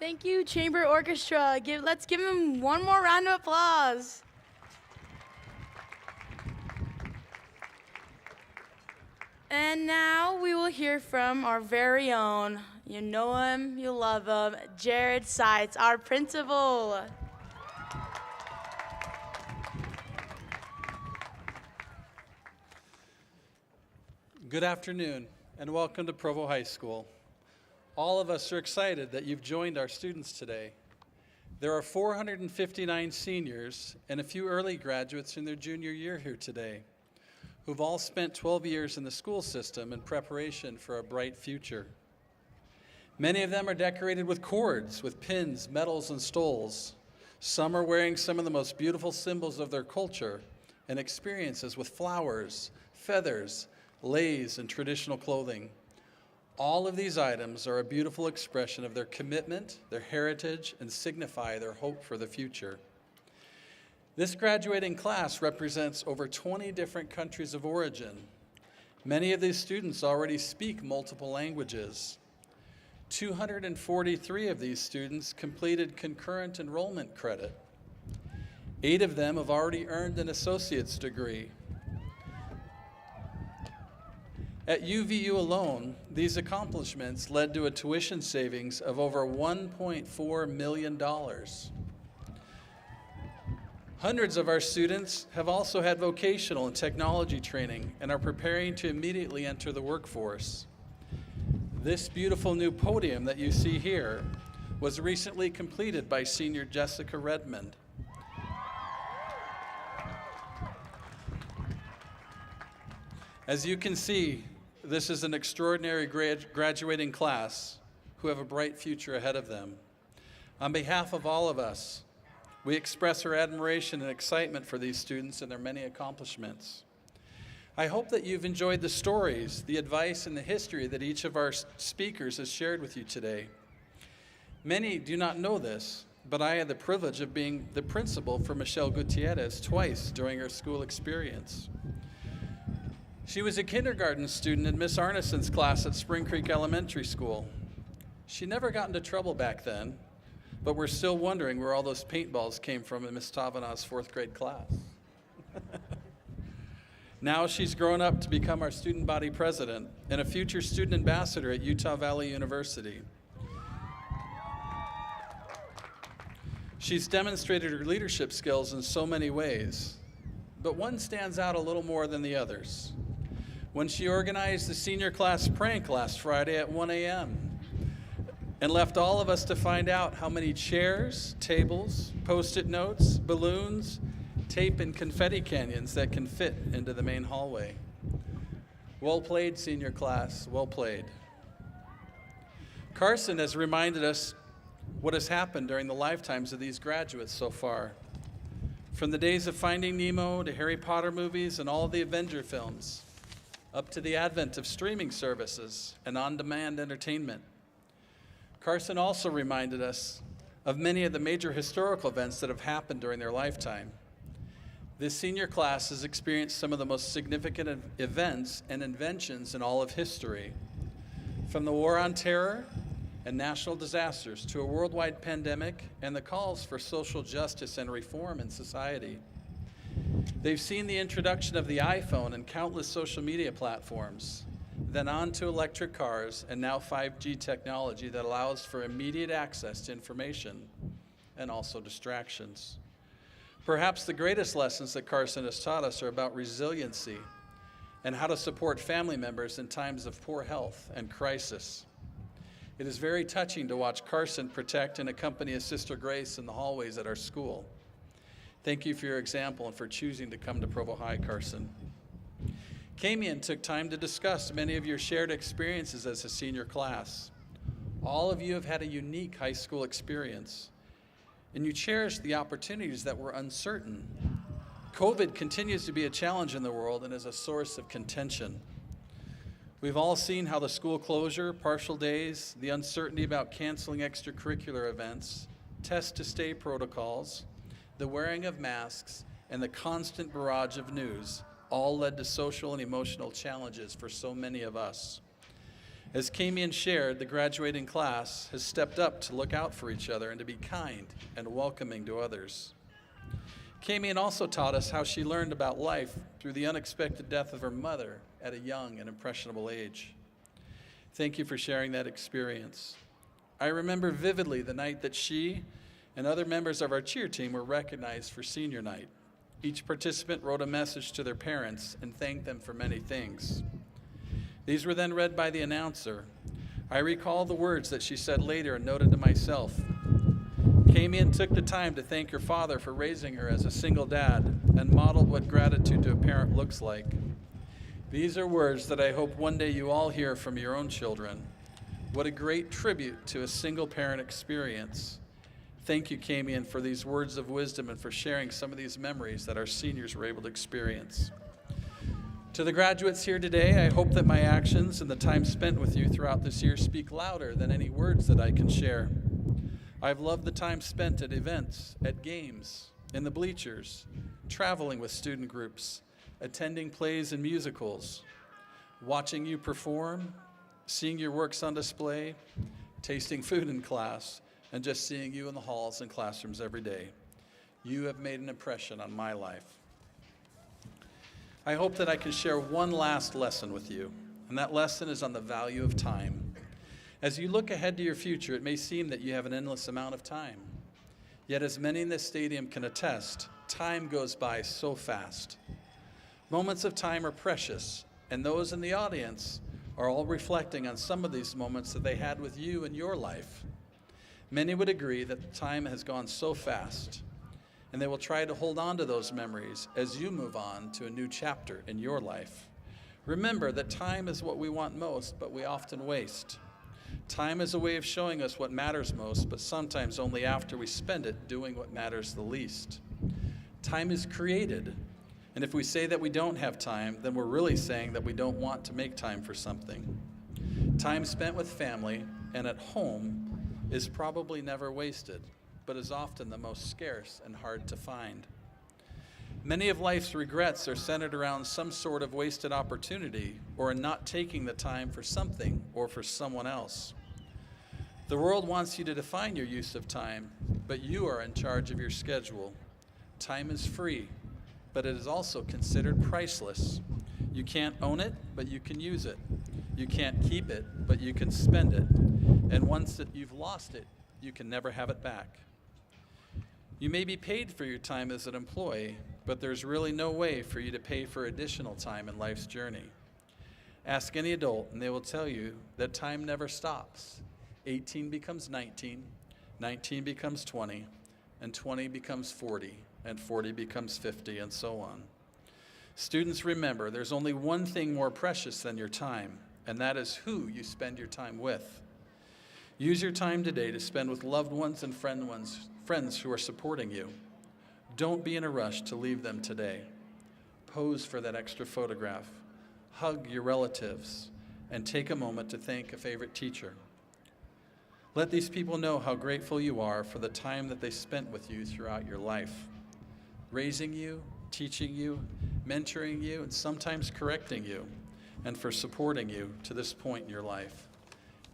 Thank you, Chamber Orchestra. Let's give them one more round of applause. And now we will hear from our very own, you know him, you love him, Jared Seitz, our principal. Good afternoon, and welcome to Provo High School. All of us are excited that you've joined our students today. There are 459 seniors and a few early graduates in their junior year here today, who've all spent 12 years in the school system in preparation for a bright future. Many of them are decorated with cords, with pins, medals, and stoles. Some are wearing some of the most beautiful symbols of their culture and experiences with flowers, feathers, leis, and traditional clothing. All of these items are a beautiful expression of their commitment, their heritage, and signify their hope for the future. This graduating class represents over 20 different countries of origin. Many of these students already speak multiple languages. 243 of these students completed concurrent enrollment credit. 8 of them have already earned an associate's degree. At UVU alone, these accomplishments led to a tuition savings of over $1.4 million. Hundreds of our students have also had vocational and technology training and are preparing to immediately enter the workforce. This beautiful new podium that you see here was recently completed by senior Jessica Redmond. As you can see, this is an extraordinary graduating class who have a bright future ahead of them. On behalf of all of us, we express our admiration and excitement for these students and their many accomplishments. I hope that you've enjoyed the stories, the advice, and the history that each of our speakers has shared with you today. Many do not know this, but I had the privilege of being the principal for Michelle Gutierrez twice during her school experience. She was a kindergarten student in Miss Arneson's class at Spring Creek Elementary School. She never got into trouble back then, but we're still wondering where all those paintballs came from in Miss Tavanaugh's 4th grade class. Now she's grown up to become our student body president and a future student ambassador at Utah Valley University. She's demonstrated her leadership skills in so many ways, but one stands out a little more than the others. When she organized the senior class prank last Friday at 1 a.m. and left all of us to find out how many chairs, tables, Post-it notes, balloons, tape, and confetti canyons that can fit into the main hallway. Well played, senior class, well played. Carson has reminded us what has happened during the lifetimes of these graduates so far. From the days of Finding Nemo to Harry Potter movies and all of the Avenger films, up to the advent of streaming services and on-demand entertainment. Carson also reminded us of many of the major historical events that have happened during their lifetime. This senior class has experienced some of the most significant events and inventions in all of history, from the War on Terror and national disasters to a worldwide pandemic and the calls for social justice and reform in society. They've seen the introduction of the iPhone and countless social media platforms, then on to electric cars and now 5G technology that allows for immediate access to information and also distractions. Perhaps the greatest lessons that Carson has taught us are about resiliency and how to support family members in times of poor health and crisis. It is very touching to watch Carson protect and accompany his sister Grace in the hallways at our school. Thank you for your example and for choosing to come to Provo High, Carson. Camian took time to discuss many of your shared experiences as a senior class. All of you have had a unique high school experience, and you cherished the opportunities that were uncertain. COVID continues to be a challenge in the world and is a source of contention. We've all seen how the school closure, partial days, the uncertainty about canceling extracurricular events, test-to-stay protocols, the wearing of masks, and the constant barrage of news all led to social and emotional challenges for so many of us. As Kamian shared, the graduating class has stepped up to look out for each other and to be kind and welcoming to others. Kamian also taught us how she learned about life through the unexpected death of her mother at a young and impressionable age. Thank you for sharing that experience. I remember vividly the night that she and other members of our cheer team were recognized for senior night. Each participant wrote a message to their parents and thanked them for many things. These were then read by the announcer. I recall the words that she said later and noted to myself. Kamian took the time to thank her father for raising her as a single dad and modeled what gratitude to a parent looks like. These are words that I hope one day you all hear from your own children. What a great tribute to a single parent experience. Thank you, Kamian, for these words of wisdom and for sharing some of these memories that our seniors were able to experience. To the graduates here today, I hope that my actions and the time spent with you throughout this year speak louder than any words that I can share. I've loved the time spent at events, at games, in the bleachers, traveling with student groups, attending plays and musicals, watching you perform, seeing your works on display, tasting food in class, and just seeing you in the halls and classrooms every day. You have made an impression on my life. I hope that I can share one last lesson with you, and that lesson is on the value of time. As you look ahead to your future, it may seem that you have an endless amount of time. Yet as many in this stadium can attest, time goes by so fast. Moments of time are precious, and those in the audience are all reflecting on some of these moments that they had with you in your life. Many would agree that time has gone so fast, and they will try to hold on to those memories as you move on to a new chapter in your life. Remember that time is what we want most, but we often waste. Time is a way of showing us what matters most, but sometimes only after we spend it doing what matters the least. Time is created, and if we say that we don't have time, then we're really saying that we don't want to make time for something. Time spent with family and at home is probably never wasted, but is often the most scarce and hard to find. Many of life's regrets are centered around some sort of wasted opportunity or in not taking the time for something or for someone else. The world wants you to define your use of time, but you are in charge of your schedule. Time is free, but it is also considered priceless. You can't own it, but you can use it. You can't keep it, but you can spend it. And once that you've lost it, you can never have it back. You may be paid for your time as an employee, but there's really no way for you to pay for additional time in life's journey. Ask any adult and they will tell you that time never stops. 18 becomes 19, 19 becomes 20, and 20 becomes 40, and 40 becomes 50, and so on. Students, remember, there's only one thing more precious than your time, and that is who you spend your time with. Use your time today to spend with loved ones and friends who are supporting you. Don't be in a rush to leave them today. Pose for that extra photograph. Hug your relatives, and take a moment to thank a favorite teacher. Let these people know how grateful you are for the time that they spent with you throughout your life, raising you, teaching you, mentoring you, and sometimes correcting you, and for supporting you to this point in your life.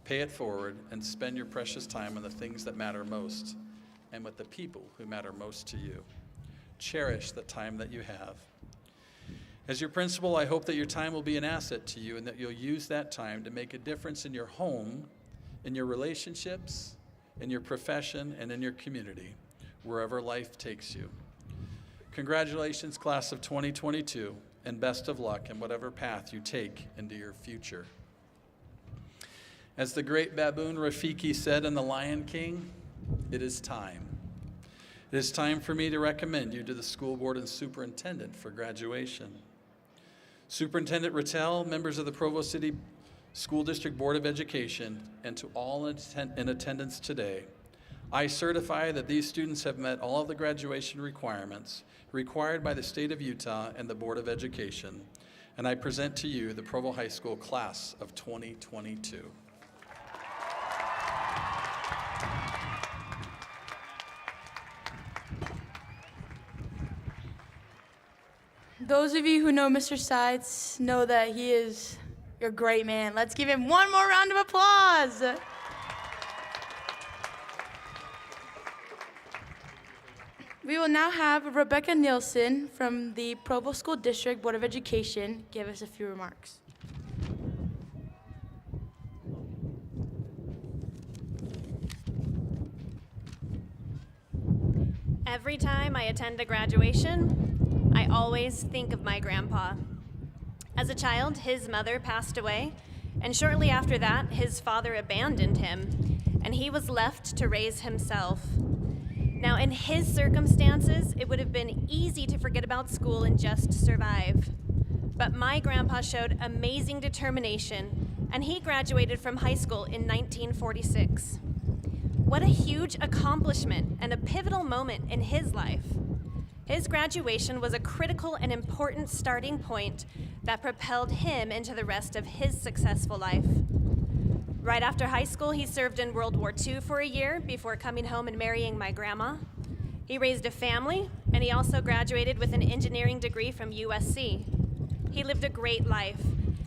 Pay it forward and spend your precious time on the things that matter most and with the people who matter most to you. Cherish the time that you have. As your principal, I hope that your time will be an asset to you and that you'll use that time to make a difference in your home, in your relationships, in your profession, and in your community, wherever life takes you. Congratulations, class of 2022, and best of luck in whatever path you take into your future. As the great baboon Rafiki said in The Lion King, it is time. It is time for me to recommend you to the school board and superintendent for graduation. Superintendent Rattel, members of the Provo City School District Board of Education, and to all in attendance today, I certify that these students have met all of the graduation requirements required by the state of Utah and the Board of Education, and I present to you the Provo High School class of 2022. Those of you who know Mr. Sides know that he is You're great, man. Let's give him one more round of applause. We will now have Rebecca Nielsen from the Provo School District Board of Education give us a few remarks. Every time I attend a graduation, I always think of my grandpa. As a child, his mother passed away, and shortly after that, his father abandoned him, and he was left to raise himself. Now, in his circumstances, it would have been easy to forget about school and just survive. But my grandpa showed amazing determination, and he graduated from high school in 1946. What a huge accomplishment and a pivotal moment in his life. His graduation was a critical and important starting point that propelled him into the rest of his successful life. Right after high school, he served in World War II for a year before coming home and marrying my grandma. He raised a family, and he also graduated with an engineering degree from USC. He lived a great life,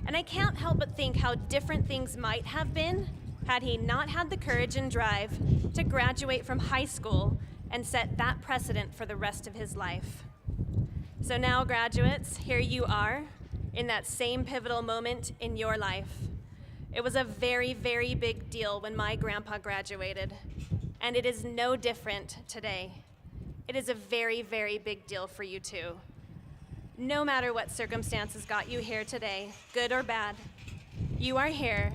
and I can't help but think how different things might have been had he not had the courage and drive to graduate from high school and set that precedent for the rest of his life. So now, graduates, here you are in that same pivotal moment in your life. It was a very, very big deal when my grandpa graduated, and it is no different today. It is a very, very big deal for you too. No matter what circumstances got you here today, good or bad, you are here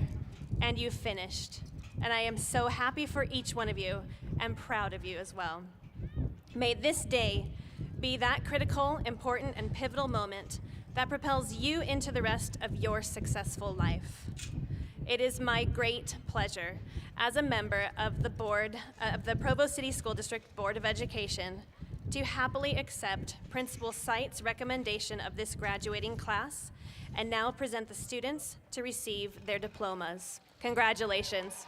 and you finished. And I am so happy for each one of you and proud of you as well. May this day be that critical, important, and pivotal moment that propels you into the rest of your successful life. It is my great pleasure as a member of the board of the Provo City School District Board of Education to happily accept Principal Sight's recommendation of this graduating class and now present the students to receive their diplomas. Congratulations.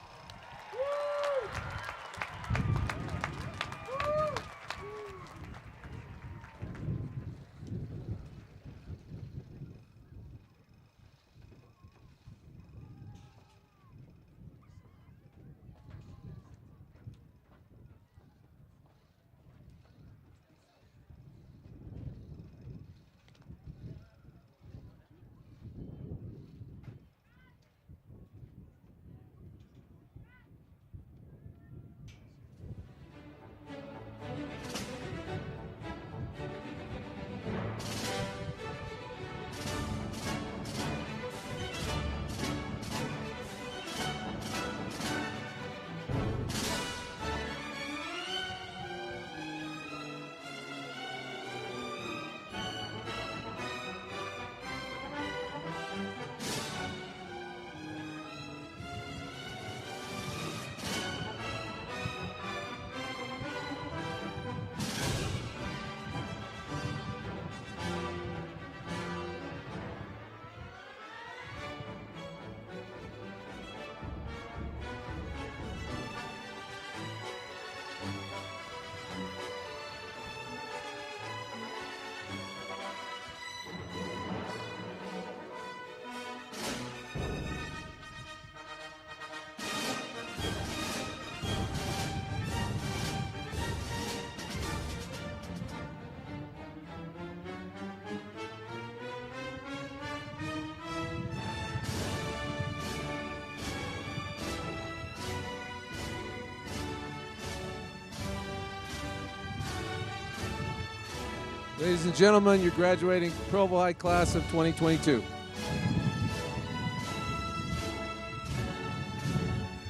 Ladies and gentlemen, your graduating Provo High class of 2022.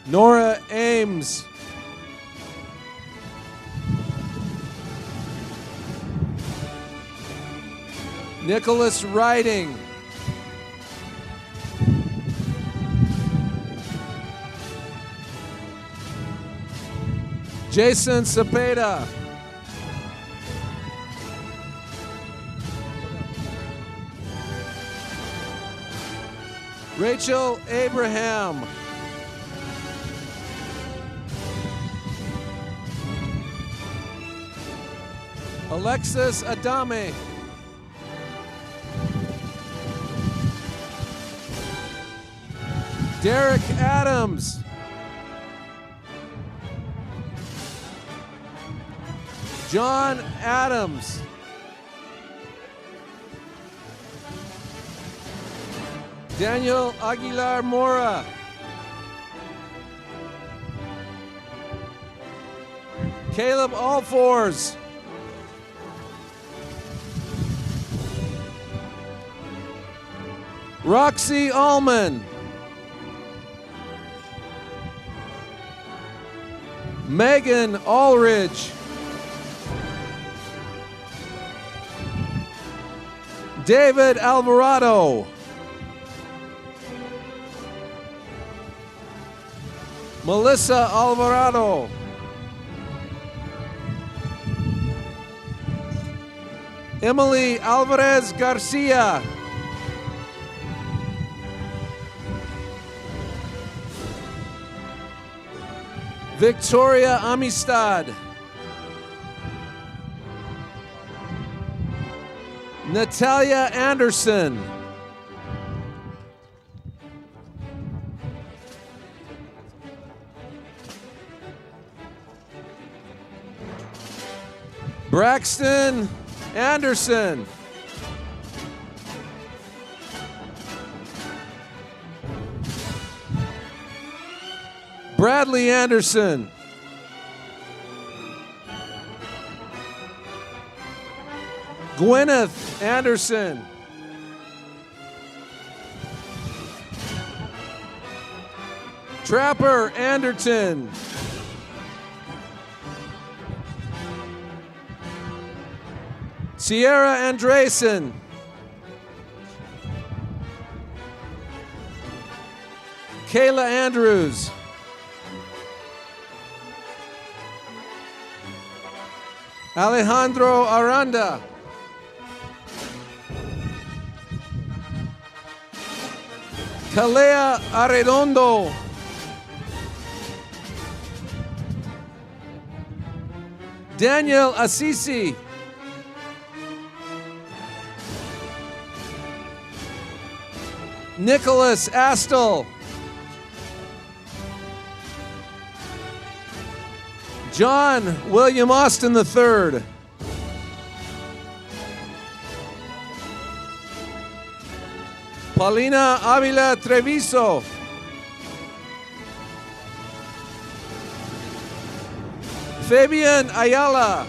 Nora Ames. Nicholas Riding. Jason Cepeda. Rachel Abraham. Alexis Adame. Derek Adams. John Adams. Daniel Aguilar Mora. Caleb Allfours. Roxy Allman. Megan Allridge. David Alvarado. Melissa Alvarado. Emily Alvarez Garcia. Victoria Amistad. Natalia Anderson. Braxton Anderson. Bradley Anderson. Gwyneth Anderson. Trapper Anderton. Sierra Andresen. Kayla Andrews. Alejandro Aranda. Kalea Arredondo. Daniel Assisi. Nicholas Astle. John William Austin III. Paulina Avila Treviso. Fabian Ayala.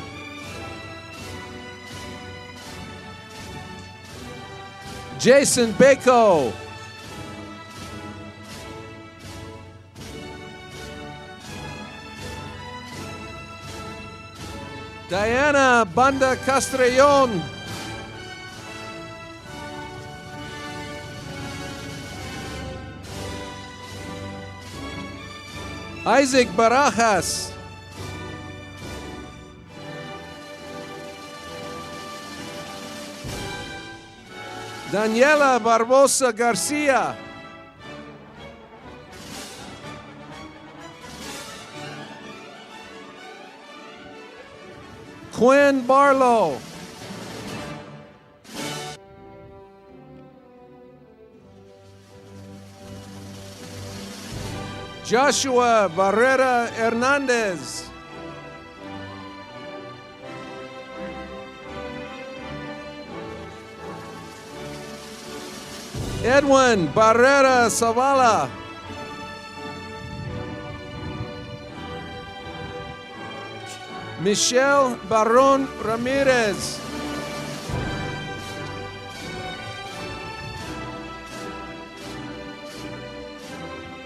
Jason Bako. Diana Banda Castrellon. Isaac Barajas. Daniela Barbosa Garcia. Quinn Barlow. Joshua Barrera Hernandez. Edwin Barrera Zavala. Michelle Barron Ramirez.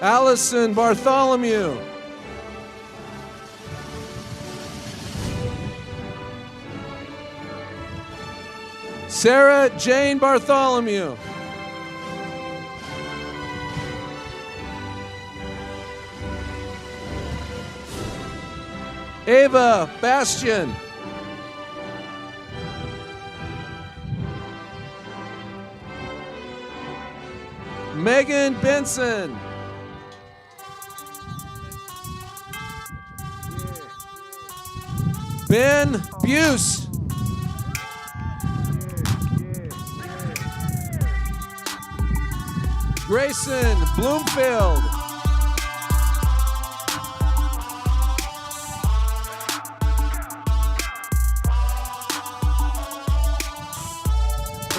Allison Bartholomew. Sarah Jane Bartholomew. Ava Bastian. Megan Benson. Ben Buse. Grayson Bloomfield.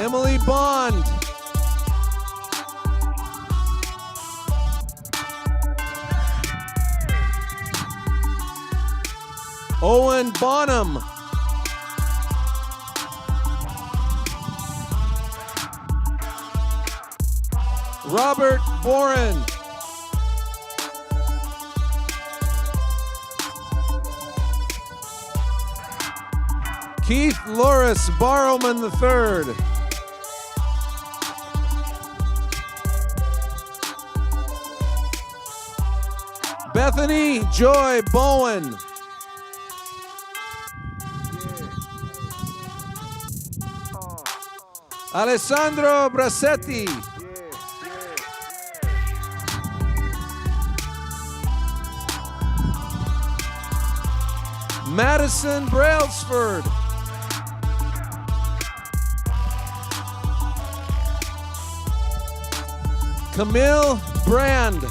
Emily Bond. Owen Bonham. Robert Boren. Keith Loris Barrowman III. Bethany Joy Bowen. Alessandro Brassetti. Madison Brailsford. Camille Brand.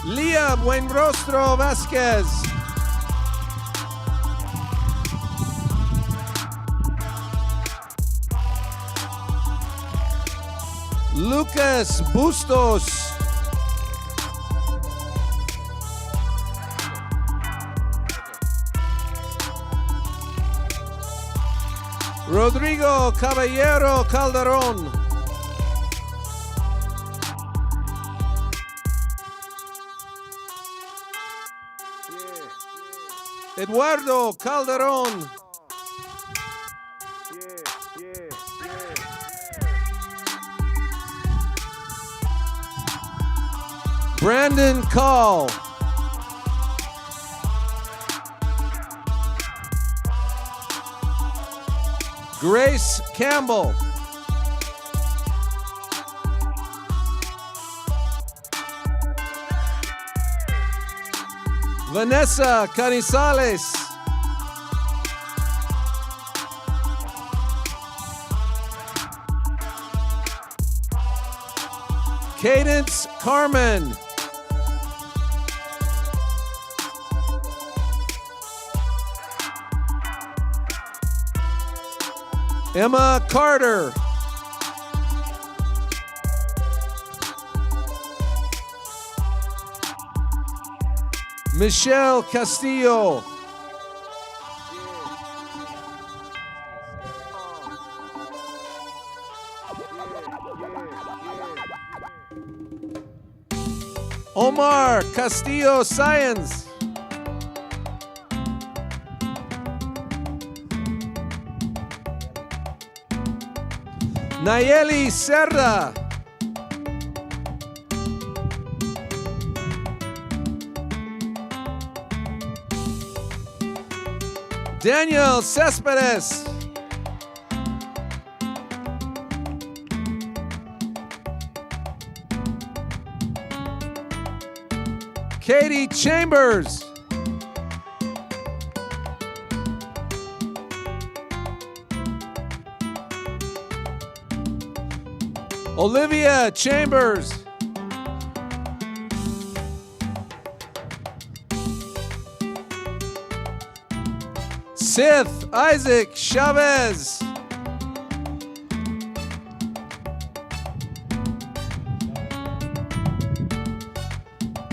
Leah Buenrostro Vasquez. Lucas Bustos. Rodrigo Caballero Calderon. Eduardo Calderon. Brandon Call. Grace Campbell. Vanessa Canizales. Cadence Carmen. Emma Carter. Michelle Castillo. Omar Castillo Science. Nayeli Serra. Daniel Cespedes. Katie Chambers. Olivia Chambers. Sith Isaac Chavez.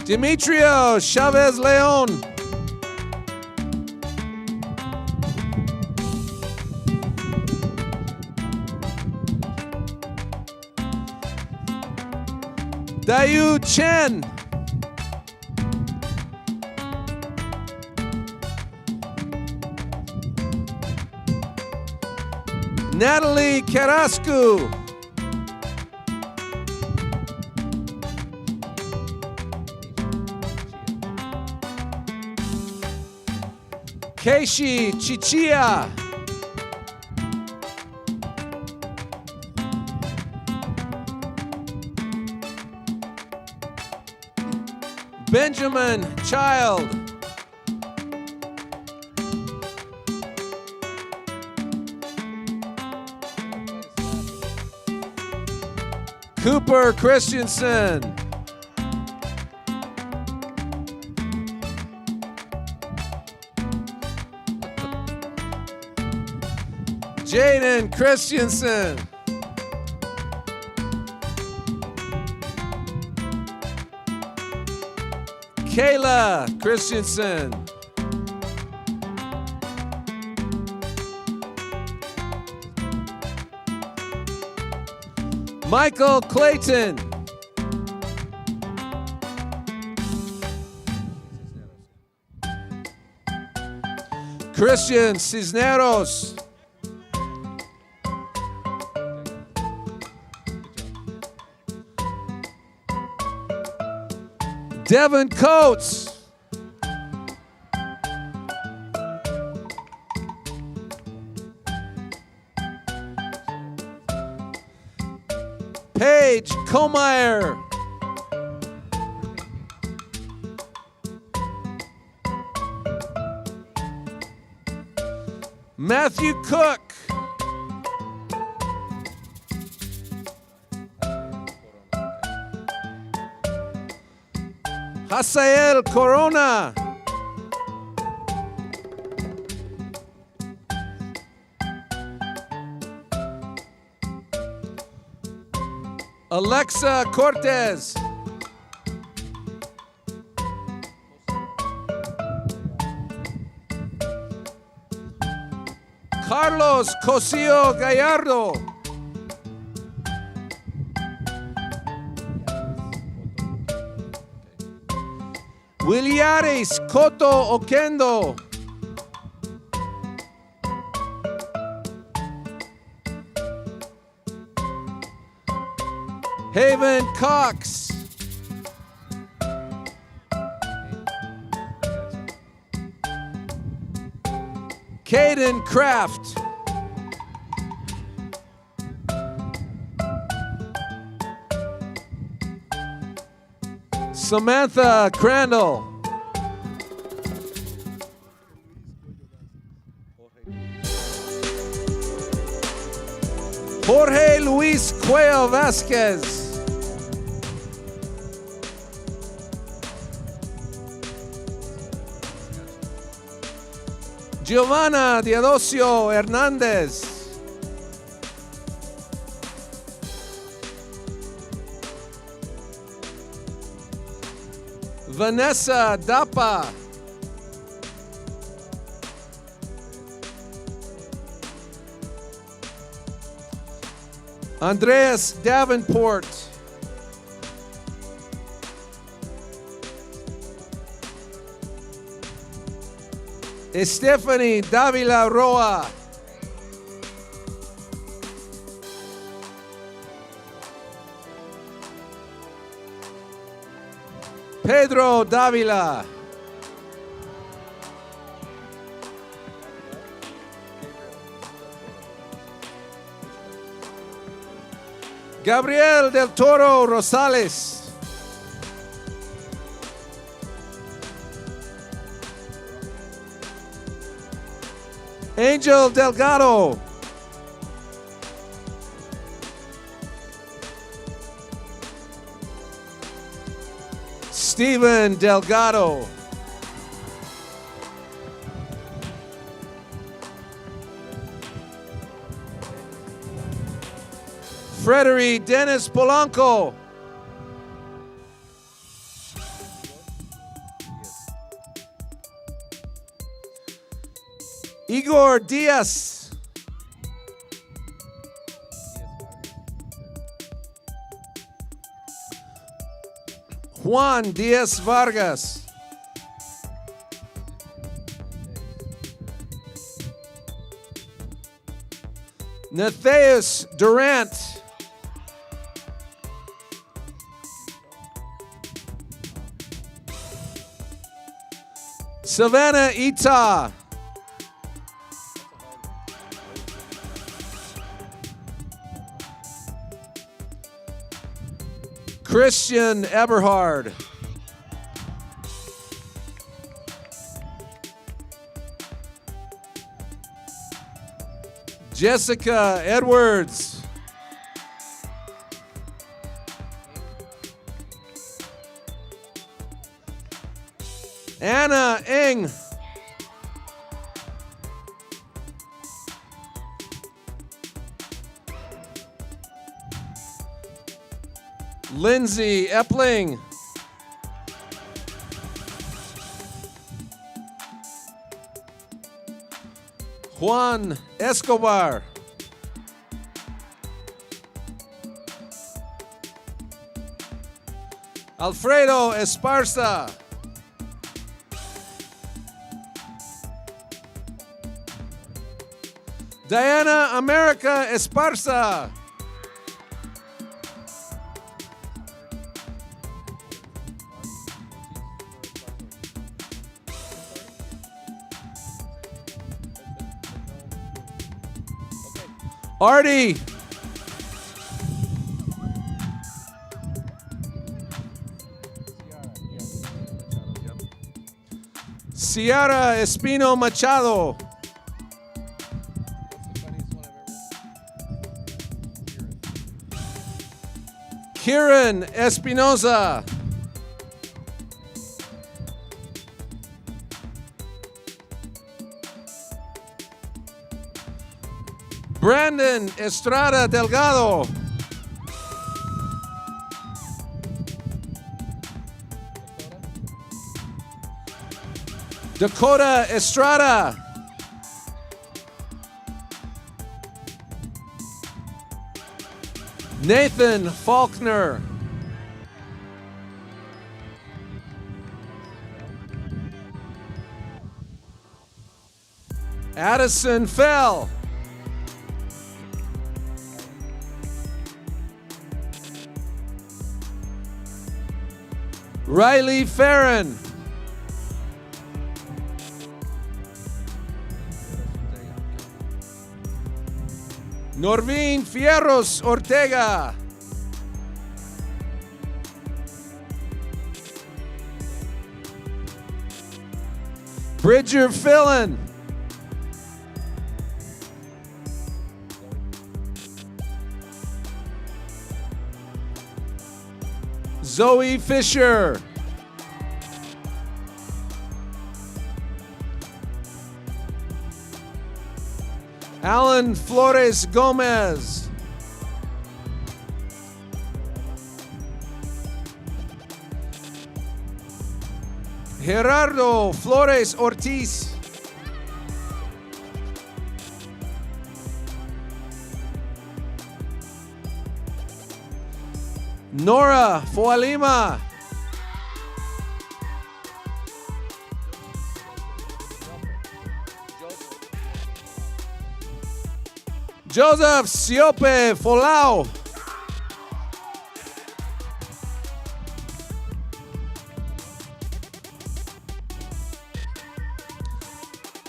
Demetrio Chavez Leon. Dayu Chen. Natalie Carrasco. Keishi Chichia. Benjamin Child. Cooper Christensen. Jaden Christensen. Kayla Christensen. Michael Clayton. Christian Cisneros. Devin Coates. Paige Komeyer. Matthew Cook. Hasael Corona. Alexa Cortez. Carlos Cosio Gallardo. Williaris Coto Oquendo. Haven Cox. Caden Kraft. Samantha Crandall. Jorge Luis Cuello Vasquez. Giovanna Diodosio Hernandez. Vanessa Dapa. Andreas Davenport. Stephanie Davila Roa. Pedro Davila. Gabriel del Toro Rosales. Angel Delgado. Steven Delgado. Frederick Dennis Polanco. Igor Diaz. Juan Diaz Vargas. Natheus Durant. Savannah Ita. Christian Eberhard. Jessica Edwards. Anna Eng. Lindsay Epling. Juan Escobar. Alfredo Esparza. Diana America Esparza. Artie. Ciara Espino Machado. Kieran Espinoza. Brandon Estrada Delgado. Dakota Estrada. Nathan Faulkner. Addison Fell. Riley Farron. Norvin Fierros Ortega. Bridger Fillon. Zoe Fisher. Alan Flores Gomez. Gerardo Flores Ortiz. Nora Foalima. Joseph Siope Folau.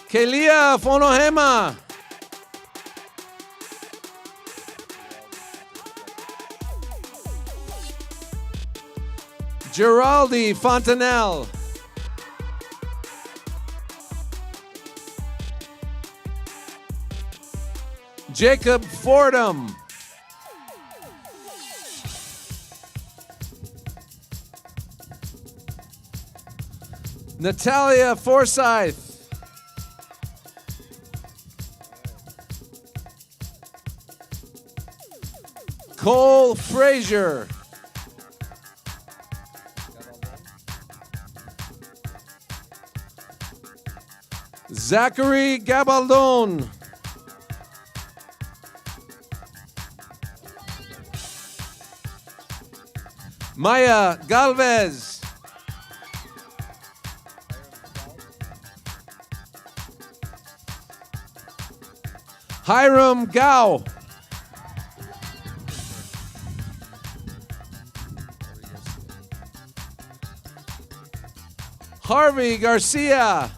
Kelia Fonohema. Geraldi Fontanelle. Jacob Fordham. Natalia Forsyth. Cole Frazier. Zachary Gabaldon. Maya Galvez. Hiram Gao. Harvey Garcia.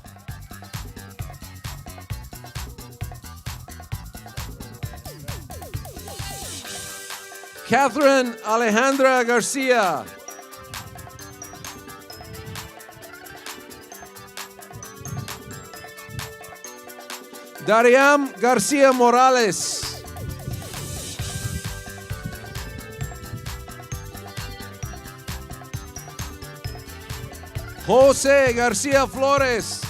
Catherine Alejandra Garcia. Dariam Garcia Morales. Jose Garcia Flores.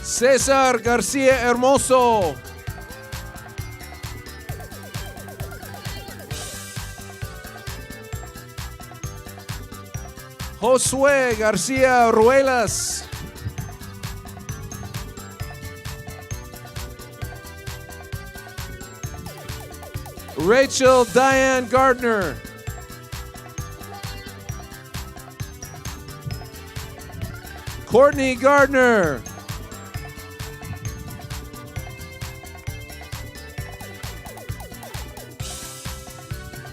Cesar Garcia Hermoso. Josué Garcia Ruelas. Rachel Diane Gardner. Courtney Gardner.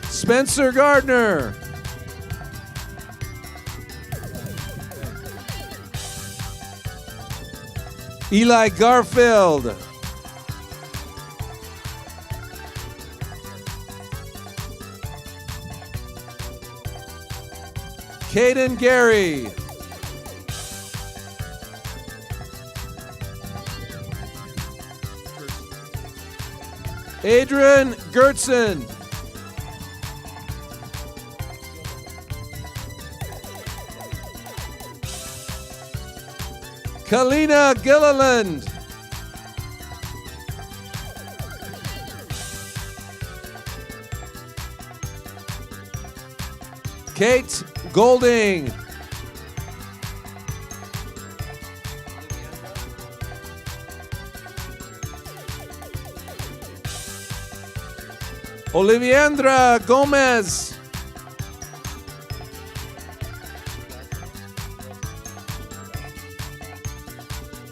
Spencer Gardner. Eli Garfield. Caden Gary. Adrian Gertson. Kalina Gilliland. Kate Golding. Oliviandra Gomez.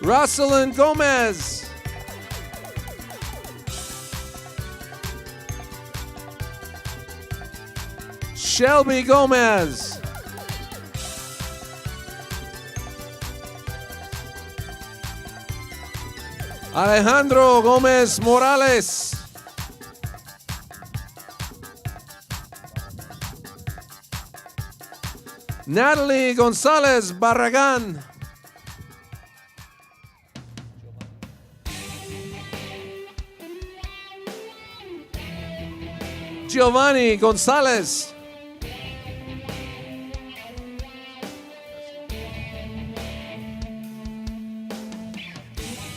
Rosalind Gomez. Shelby Gomez. Alejandro Gomez Morales. Natalie Gonzalez Barragan. Giovanni Gonzalez.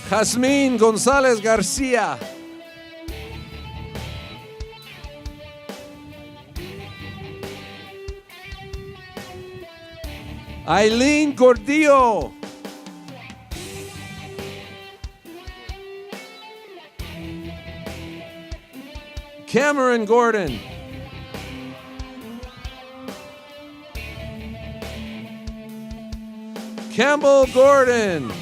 Jasmine Gonzalez Garcia. Eileen Gordillo. Cameron Gordon. Campbell Gordon.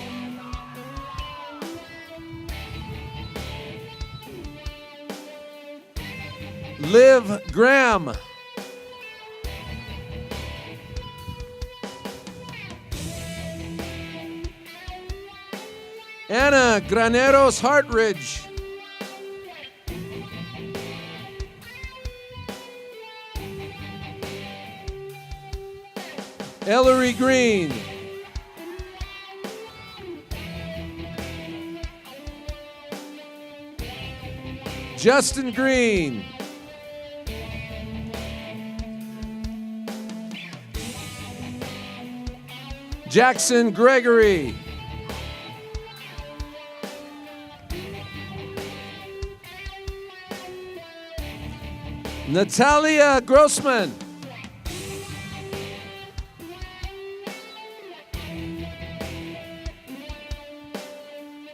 Liv Graham. Anna Graneros Hartridge. Ellery Green. Justin Green. Jackson Gregory. Natalia Grossman.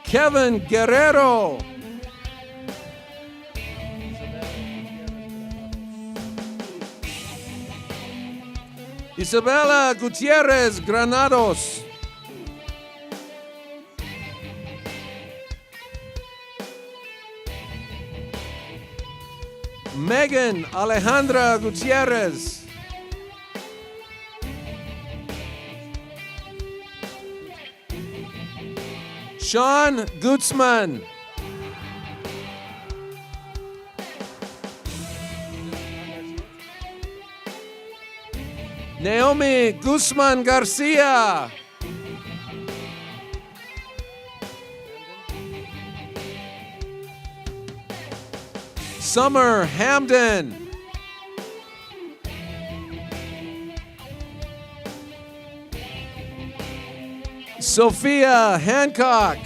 Kevin Guerrero. Isabela Gutierrez Granados. Megan Alejandra Gutierrez. Sean Gutzman. Naomi Guzman Garcia. Summer Hamden. Sophia Hancock.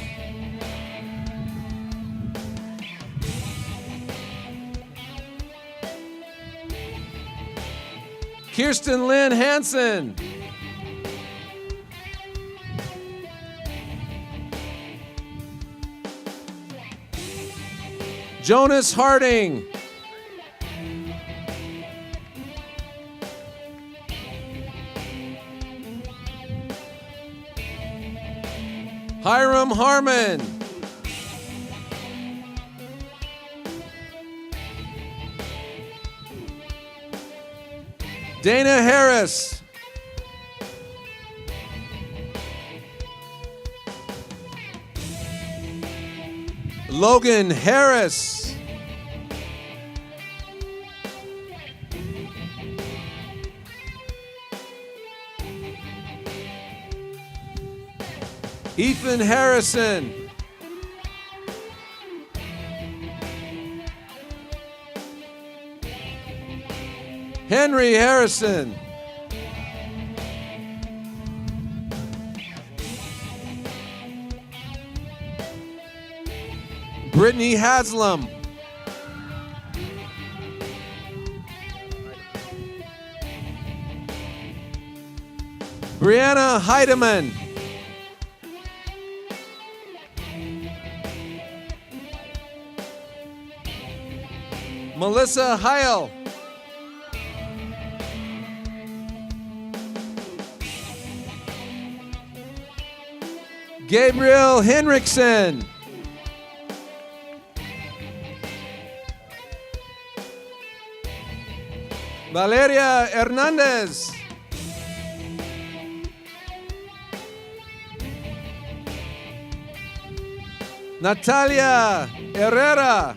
Kirsten Lynn Hansen. Jonas Harding. Hiram Harmon. Dana Harris. Logan Harris. Ethan Harrison. Henry Harrison. Brittany Haslam. Brianna Heidemann. Melissa Heil. Gabriel Henriksen. Valeria Hernandez. Natalia Herrera.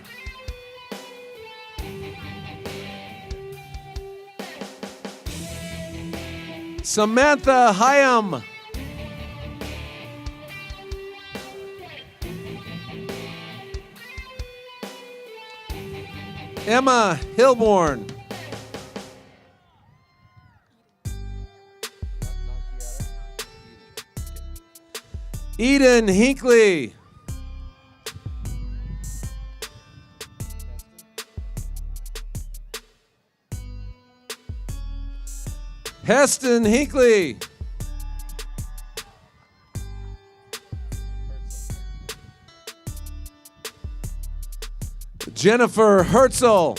Samantha Hyam. Emma Hilborn. Eden Hinkley. Heston Hinkley. Jennifer Herzl.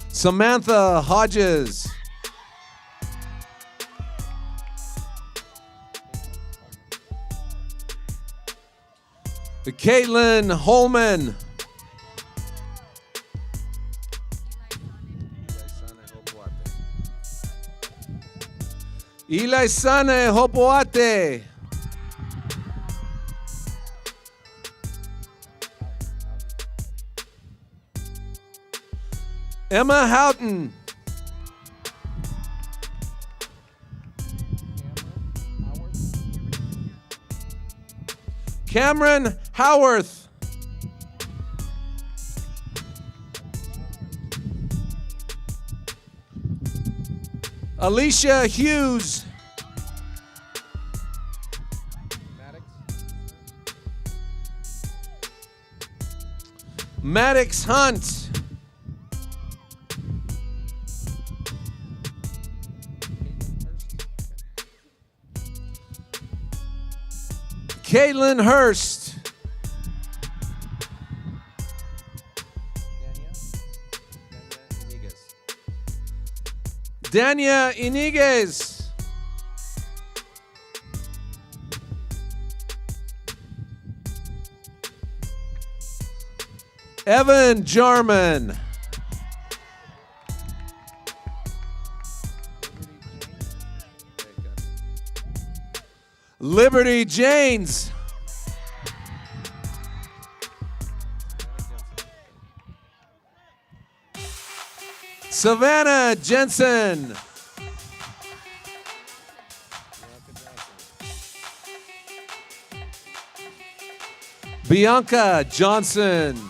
Samantha Hodges. Caitlin Holman. Ilaisane Hopoate. Emma Houghton. Cameron Howarth. Alicia Hughes. Maddox Hunt. Caitlin Hurst. Dania Iniguez. Evan Jarman. Liberty Janes. Savannah Jensen. Bianca Johnson.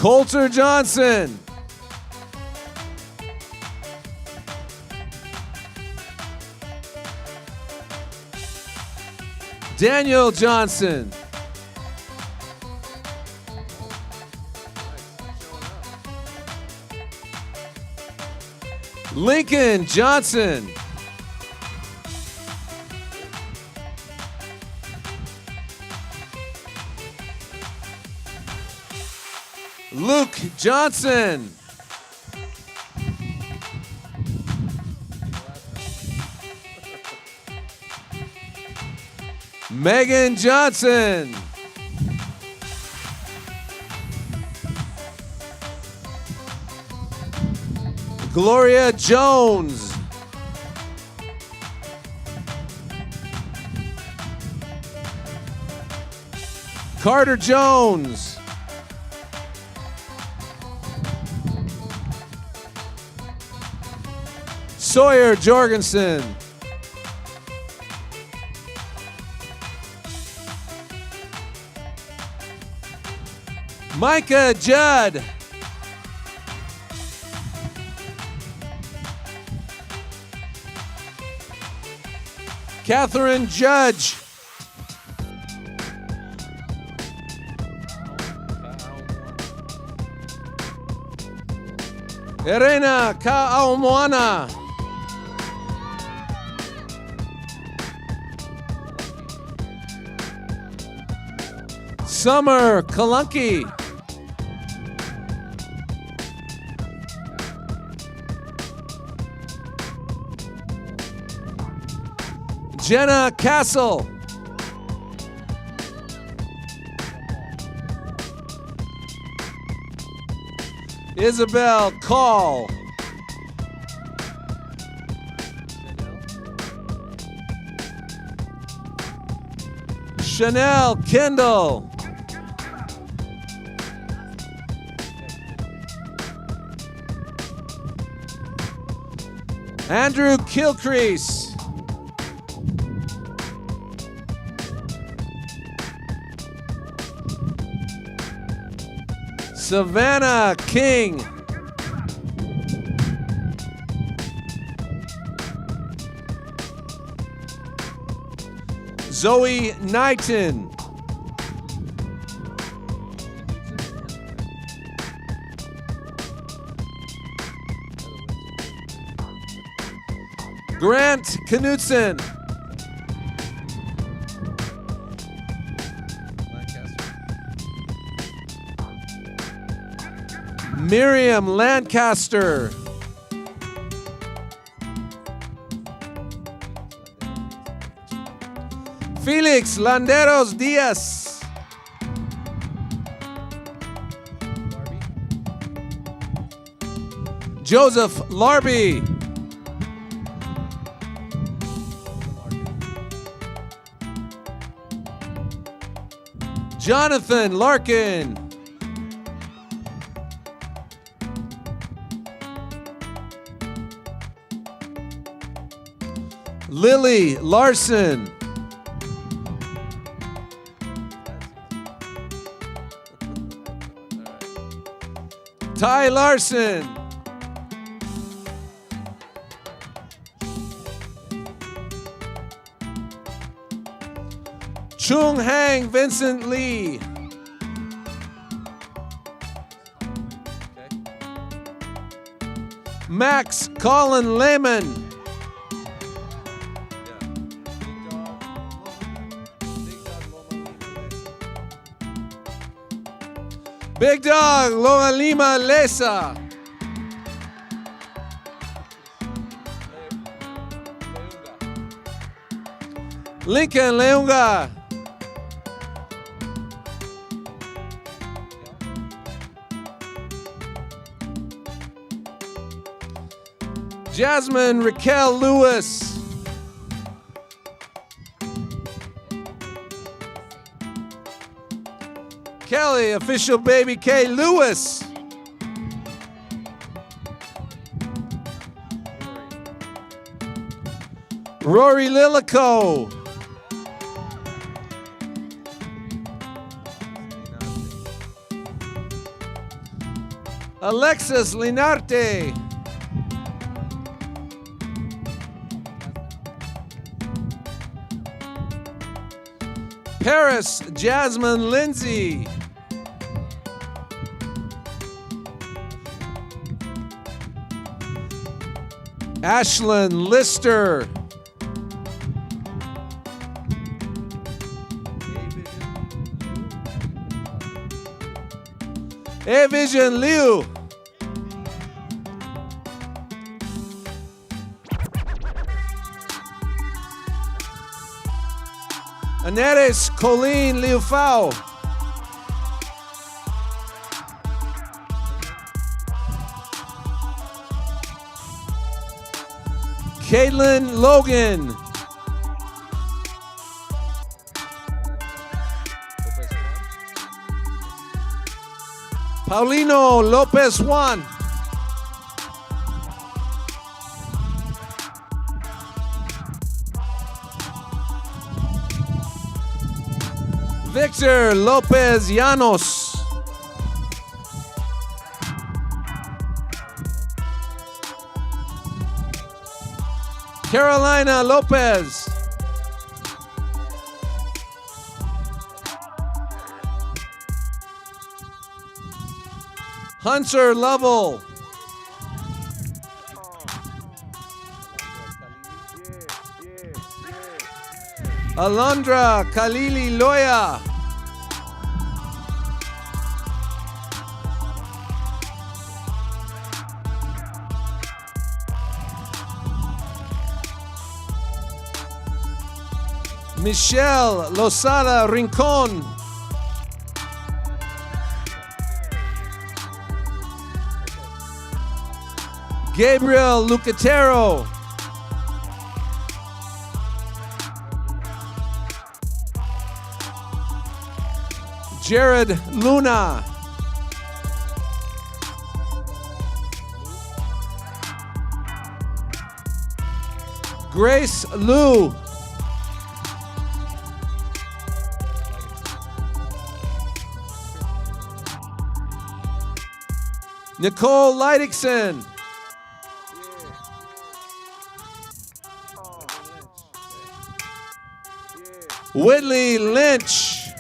Coulter Johnson. Daniel Johnson. Lincoln Johnson. Luke Johnson. Megan Johnson. Gloria Jones. Carter Jones. Sawyer Jorgensen. Micah Judd. Catherine Judge. Elena Kaaomoana. Summer Kalunki. Jenna Castle. Isabel Call. Chanel Kendall. Andrew Kilcrease. Savannah King. Zoe Knighton. Grant Knutson. Miriam Lancaster. Felix Landeros Diaz. Joseph Larby. Jonathan Larkin. Lily Larson. Ty Larson. Chung Hang Vincent Lee. Max Colin Lehman. Big Dog Loa Lima Lesa. Lincoln Leunga. Jasmine Raquel Lewis. Kelly, official baby K. Lewis. Rory Lilico. Alexis Linarte. Paris Jasmine Lindsay. Ashlyn Lister. Avision Liu. Aneres Colleen Liu Fao. Caitlin Logan. Paulino Lopez Juan. Victor Lopez Llanos. Carolina Lopez. Hunter Lovell. Alondra Khalili Loya. Michelle Losada Rincon. Gabriel Lucatero. Jared Luna. Grace Liu. Nicole Leidickson. Whitley Lynch.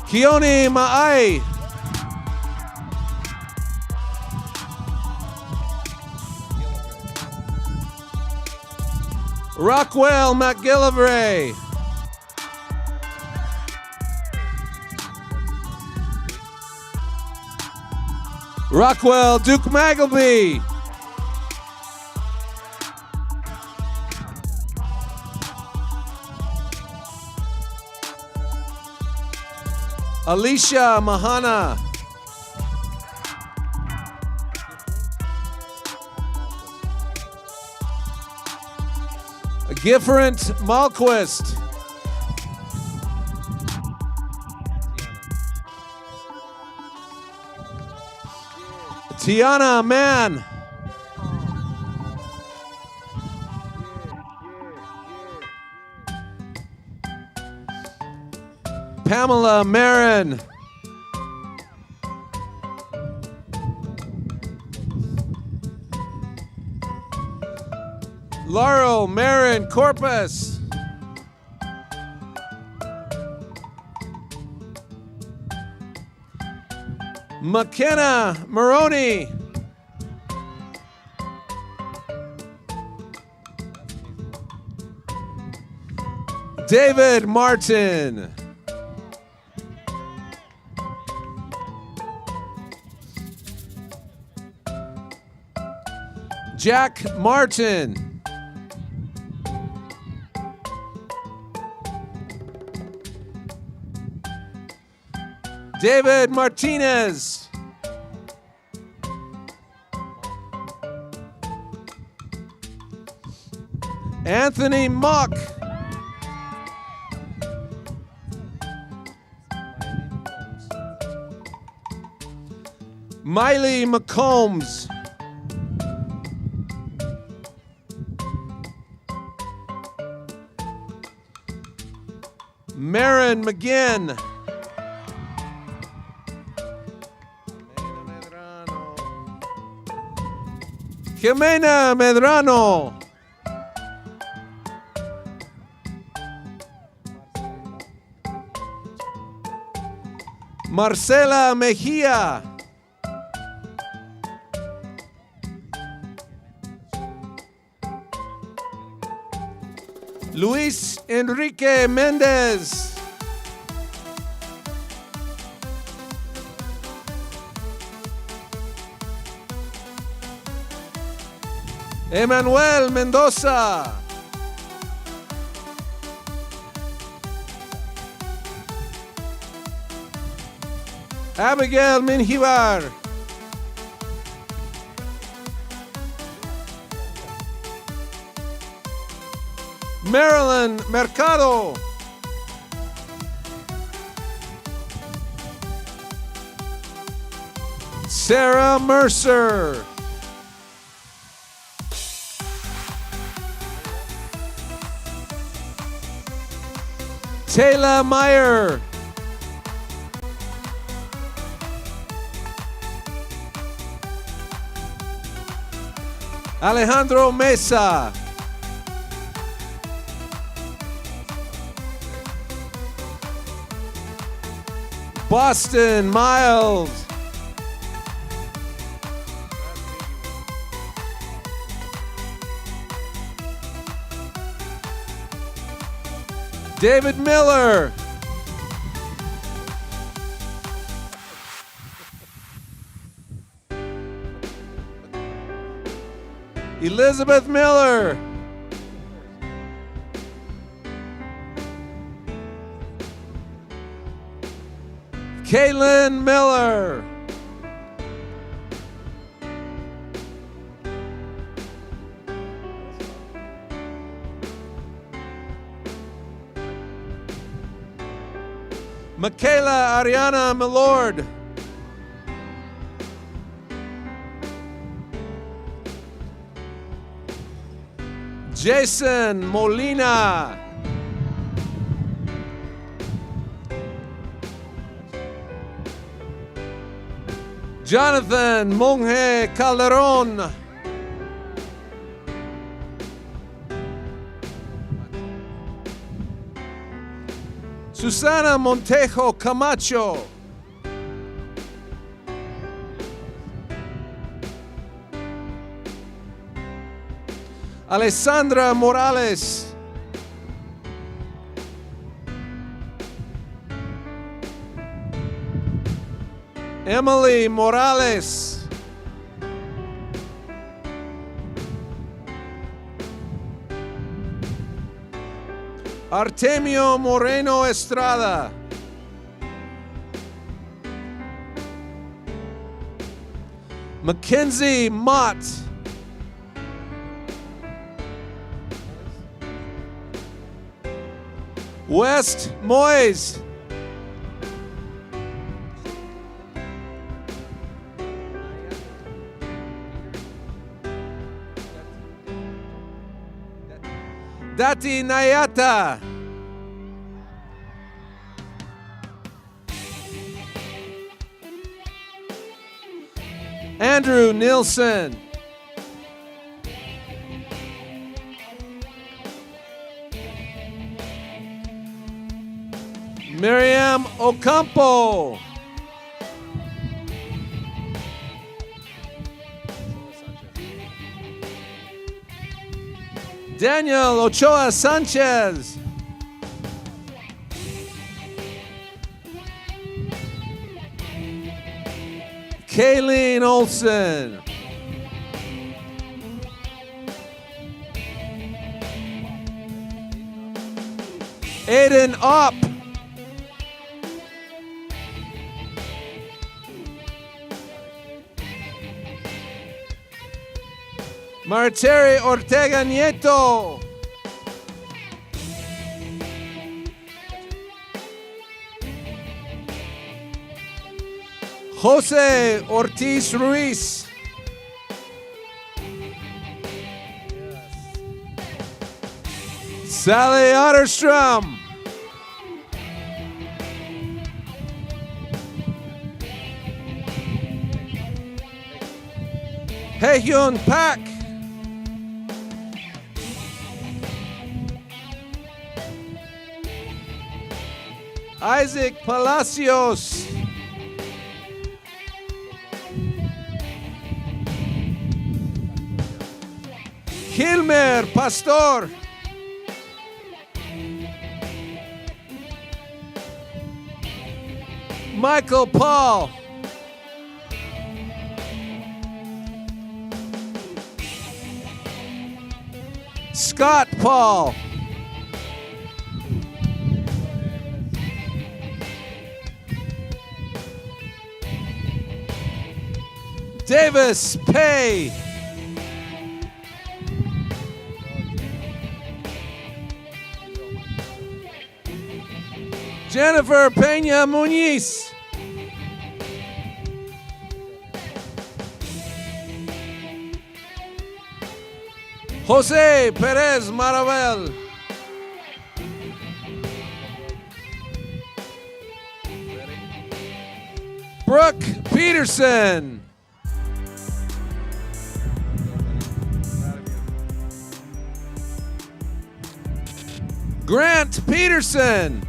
Keone Ma'ai. Rockwell McGillivray. Rockwell Duke Magleby. Alicia Mahana. Gifferent Malquist. Tiana Mann. Pamela Marin. Laurel Marin Corpus. McKenna Maroney. David Martin. Jack Martin. David Martinez. Anthony Mock. Miley McCombs. Marin McGinn. Jimena Medrano. Marcela Mejia. Luis Enrique Mendez. Emanuel Mendoza. Abigail Minjivar. Marilyn Mercado. Sarah Mercer. Taylor Meyer. Alejandro Mesa. Boston Miles. David Miller. Elizabeth Miller. Kaylin Miller. Michaela Ariana Milord. Jason Molina. Jonathan Monge Calderon. Susana Montejo Camacho. Alessandra Morales. Emily Morales. Artemio Moreno Estrada. Mackenzie Mott. West Moyes. Dati Nayata. Andrew Nilsson. Miriam Ocampo. Daniel Ochoa Sanchez. Kayleen Olson. Aiden Opp. Marteri Ortega Nieto. Jose Ortiz Ruiz. Sally Otterstrom. Haehyun Park. Isaac Palacios. Hilmer Pastor. Michael Paul. Scott Paul. Davis Pay. Jennifer Peña Muñiz. Jose Perez Maravel. Brooke Peterson. Grant Peterson.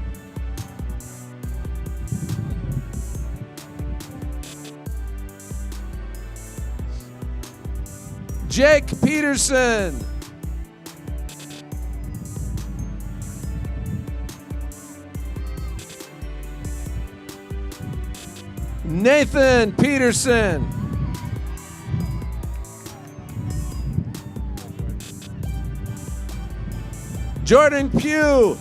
Jake Peterson. Nathan Peterson. Jordan Pugh.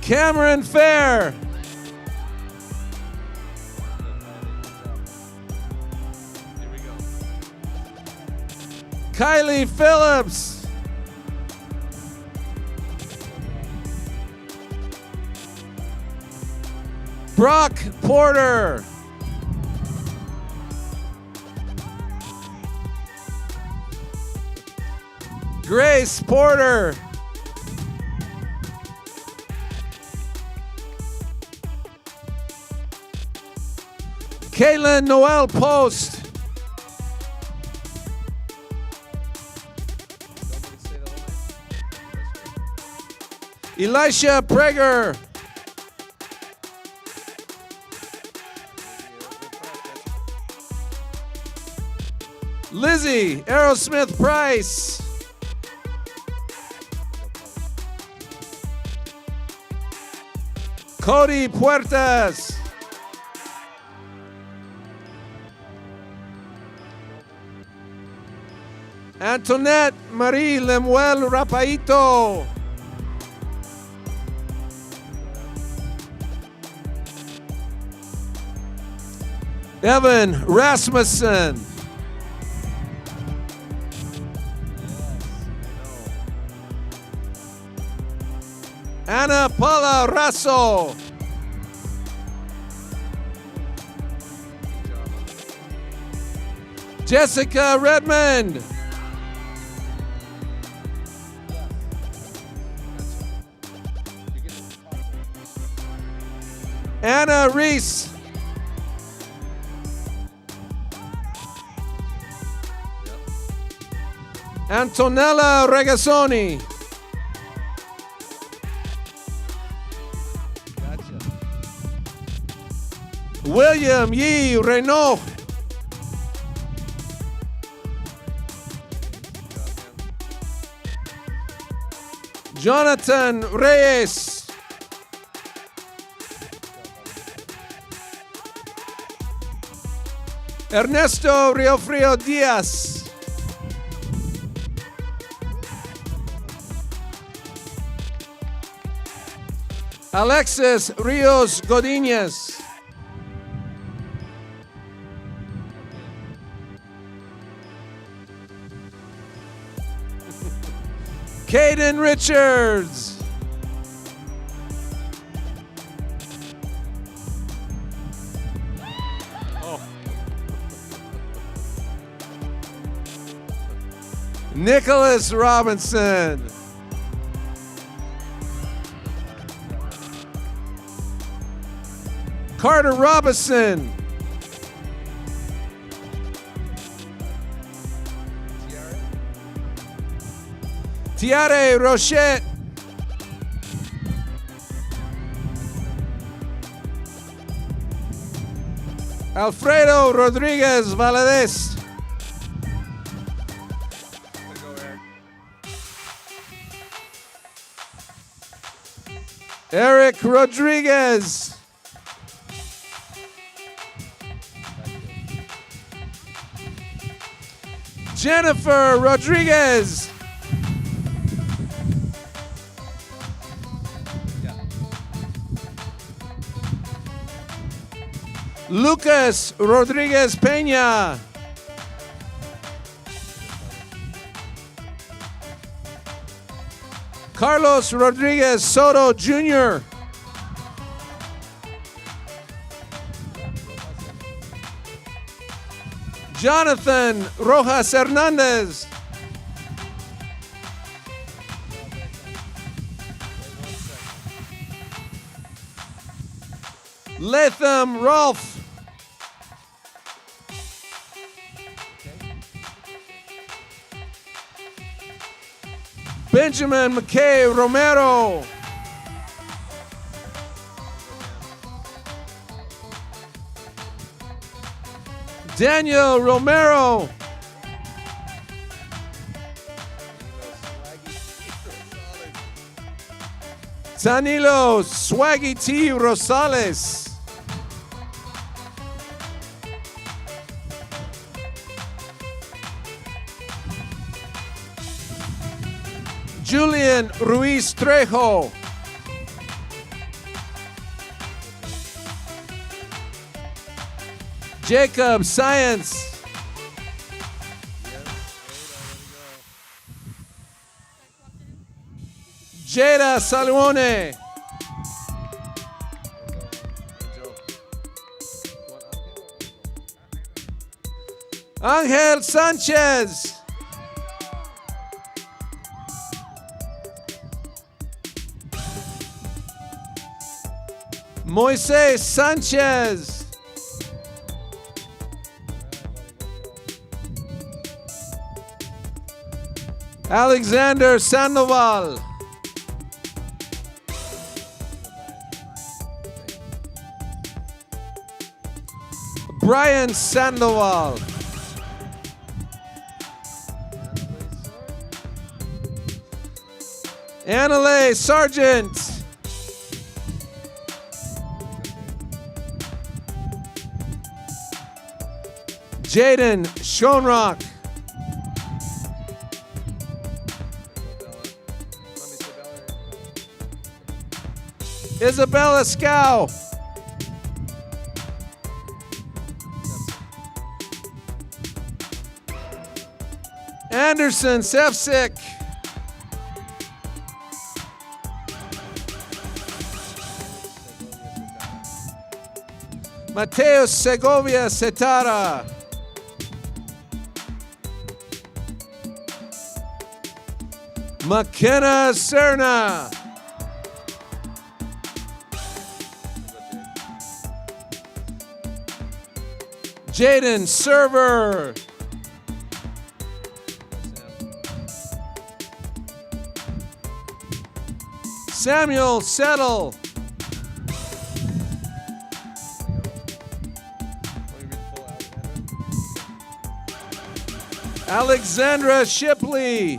Cameron Fair. Kylie Phillips. Brock Porter. Grace Porter. Caitlin Noel Post. Elisha Prager. Lizzie Aerosmith Price. Cody Puertas. Antoinette Marie Lemuel Rapaito. Evan Rasmussen. Ana Paula Rasso. Jessica Redmond. Anna Reese. Antonella Regazzoni. William Yi Renault. Jonathan Reyes. Ernesto Riofrio Diaz. Alexis Rios Godinez. Caden Richards. Nicholas Robinson. Carter Robinson. Tiare Rochette. Alfredo Rodriguez Valadez. Eric Rodriguez. Jennifer Rodriguez. Lucas Rodriguez Peña. Carlos Rodriguez Soto Jr. Jonathan Rojas Hernandez. Latham Rolfe. Benjamin McKay Romero. Daniel Romero. Danilo Swaggy T. Rosales. Julian Ruiz Trejo. Jacob Science. Jada Salomone. Angel Sanchez. Moises Sanchez. Alexander Sandoval. Brian Sandoval. Annalay Sargent. Jaden Schoenrock. Isabella Scow. Anderson Sefcik. Mateo Segovia Setara. McKenna Serna. Jaden Server. Samuel Settle. Alexandra Shipley.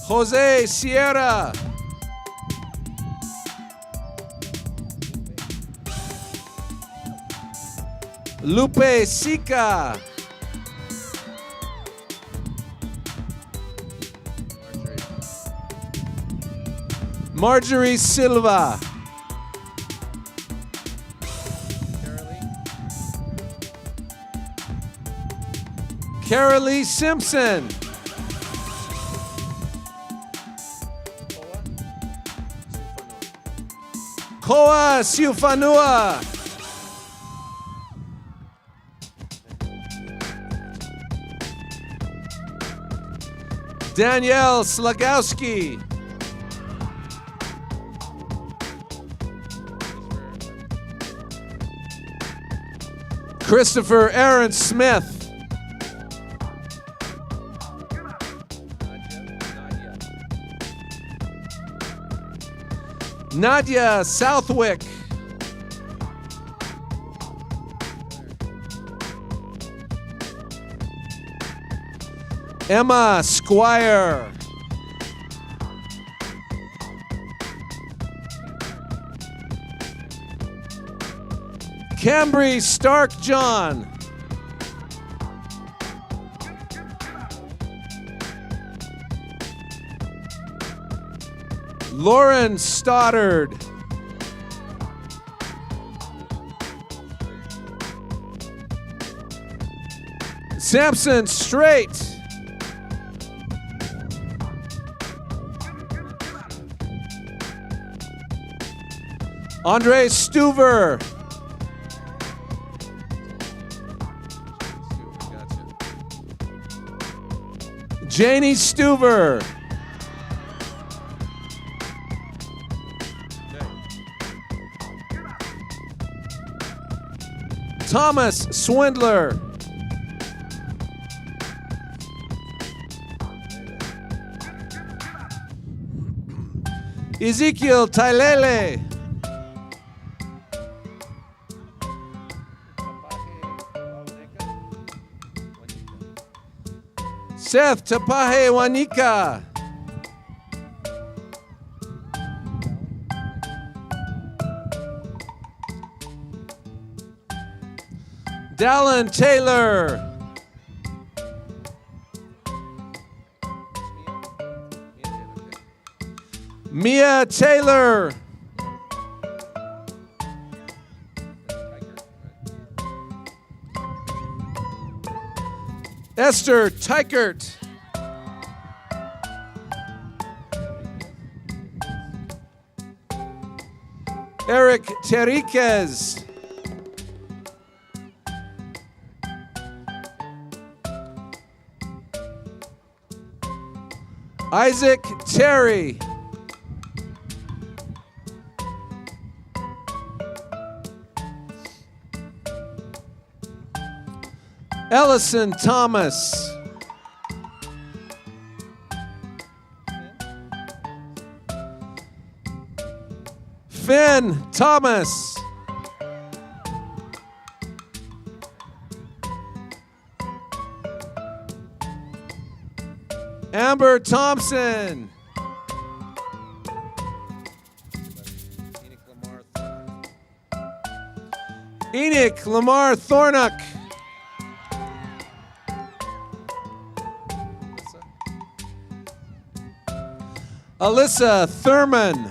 Jose Sierra. Lupe Sica. Marjorie Silva. Carolee Simpson. Koa Siufanua. Danielle Slagowski. Christopher Aaron Smith. Nadia Southwick. Emma Squire. Cambry Stark John. Lauren Stoddard. Samson Strait. Andre Stuver. Janie Stuver. Thomas Swindler. Ezekiel Tailele. Seth Tapahe Wanika. Dallin Taylor. Mia Taylor. Esther Tykert. Eric Terriquez. Isaac Terry. Ellison Thomas. Finn Thomas. Amber Thompson. Enoch Lamar Thornock. Alyssa Thurman.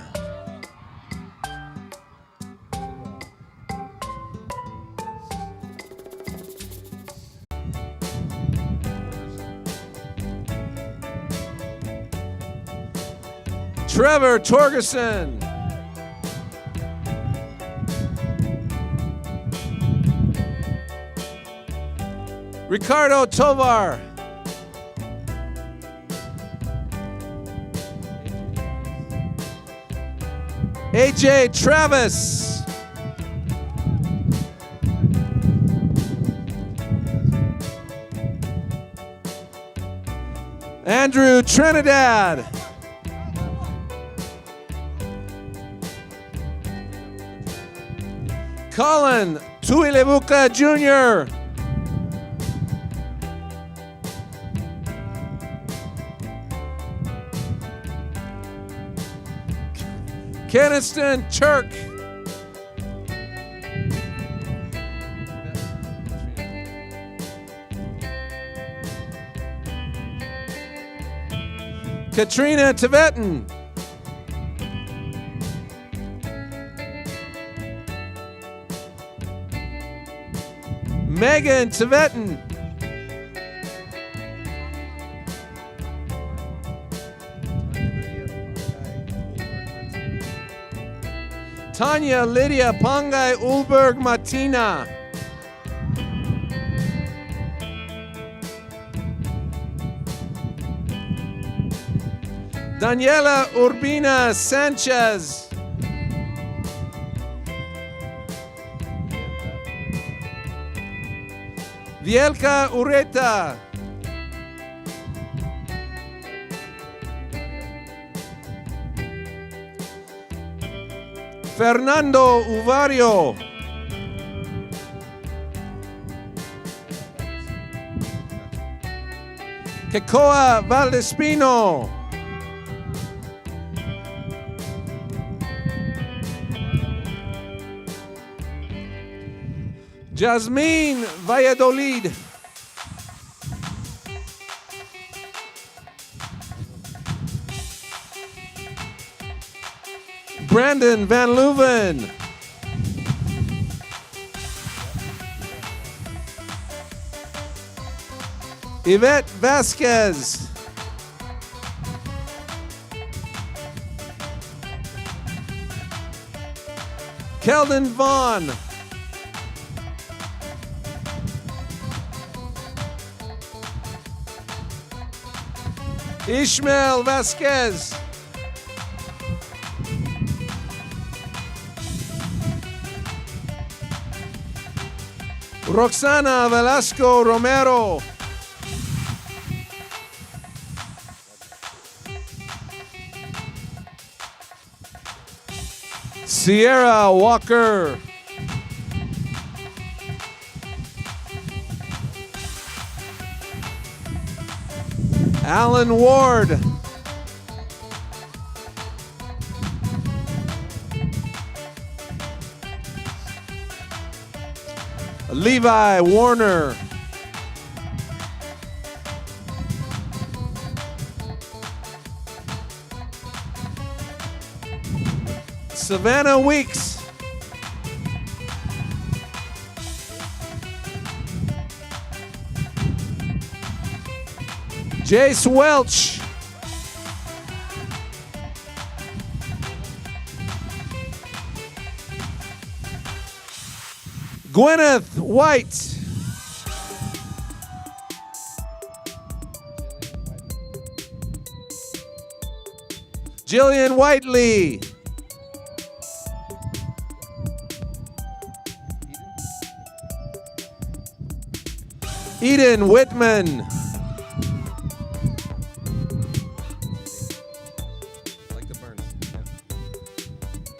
Trevor Torgerson. Ricardo Tovar. AJ Travis. Andrew Trinidad. Colin Tuilebuka Jr. Keniston Chirk. Katrina Tibetan. Megan Tibetan. Tanya Lydia Pangai Ulberg Matina. Daniela Urbina Sanchez. Vielka Ureta. Fernando Uvario. Kekoa Valdespino. Jasmine Valladolid. Brandon Van Leuven. Yvette Vasquez. Keldon Vaughn. Ishmael Vasquez. Roxana Velasco Romero. Sierra Walker. Alan Ward. Levi Warner. Savannah Weeks. Jace Welch. Gwyneth White. Jillian Whiteley. Eden Whitman.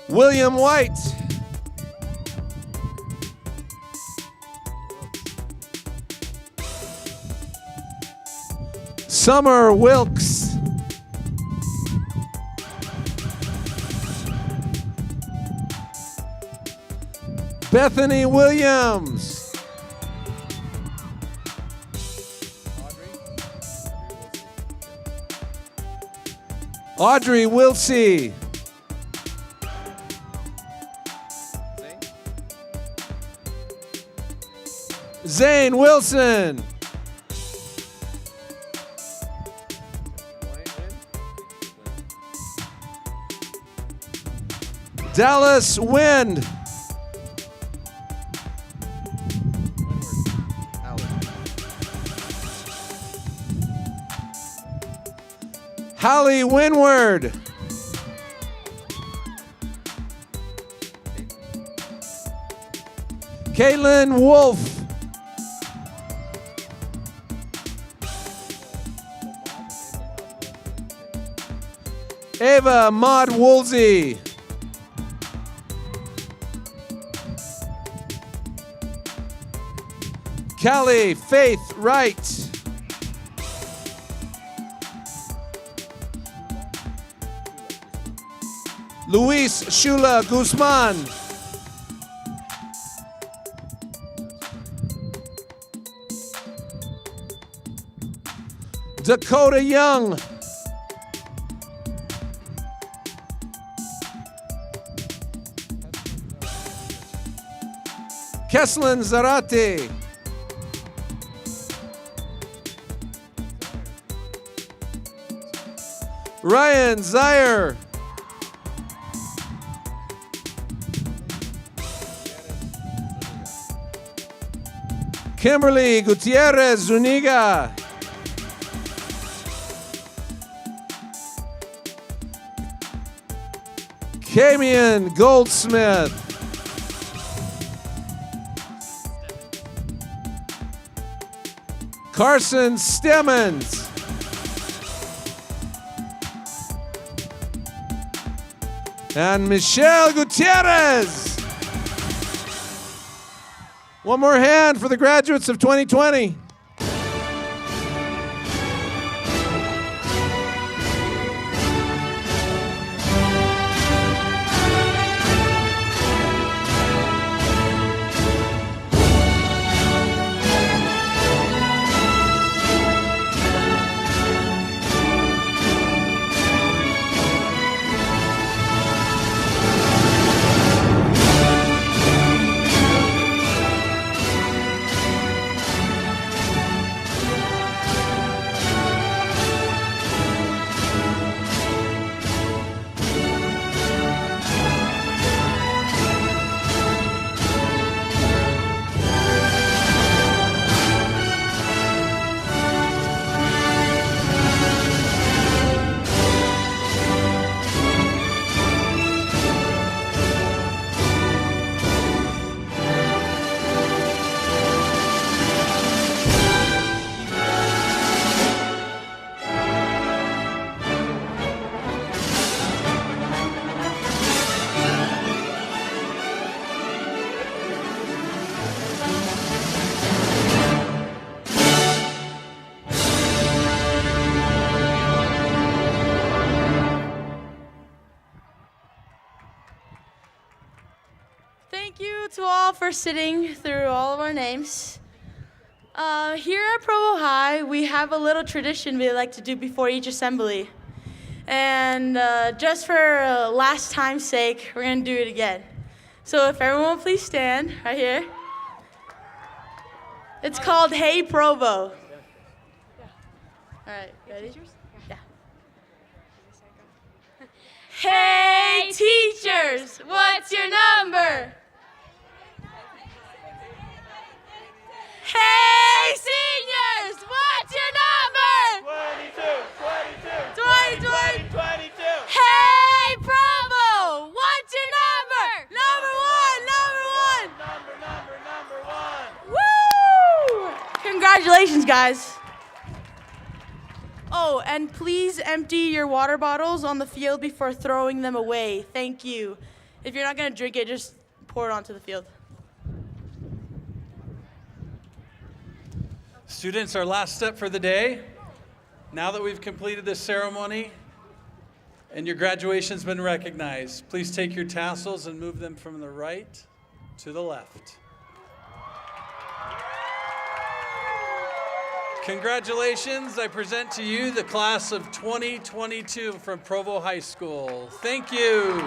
William White. Summer Wilkes. Bethany Williams. Audrey Wilsey. Zane Wilson. Dallas Wind. Holly Winward. Caitlin Wolf. Ava Maud Woolsey. Callie Faith Wright. Luis Shula Guzman. Dakota Young. Keslin Zarate. Ryan Zaire. Kimberly Gutierrez Zuniga. Camion Goldsmith. Carson Stemmons. And Michelle Gutierrez. One more hand for the graduates of 2020. Thank you to all for sitting through all of our names. Here at Provo High, we have a little tradition we like to do before each assembly. And just for last time's sake, we're going to do it again. So if everyone please stand right here. It's called Hey Provo. All right, ready? Yeah. Hey teachers, what's your number? Hey seniors, what's your number? 22. Hey Provo, what's your number? Number one. Woo! Congratulations, guys. Oh, and please empty your water bottles on the field before throwing them away. Thank you. If you're not going to drink it, just pour it onto the field. Students, our last step for the day. Now that we've completed this ceremony and your graduation's been recognized, please take your tassels and move them from the right to the left. Congratulations, I present to you the class of 2022 from Provo High School. Thank you.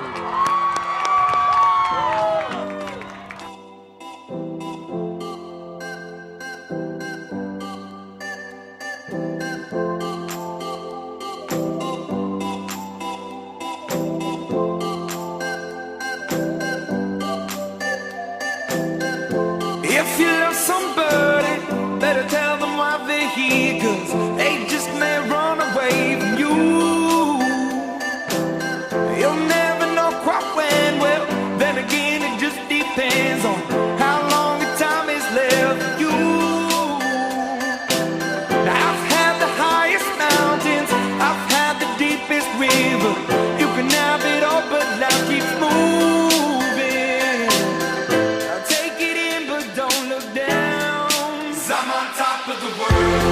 If you love somebody, better tell them why they're here, 'cause they just may run away from you. You'll never know quite when, well, then again it just depends on how long the time is left for you. I've had the highest mountains, I've had the deepest river. You can have it all, but life keeps moving. Take it in, but don't look down, 'cause I'm on top of the world.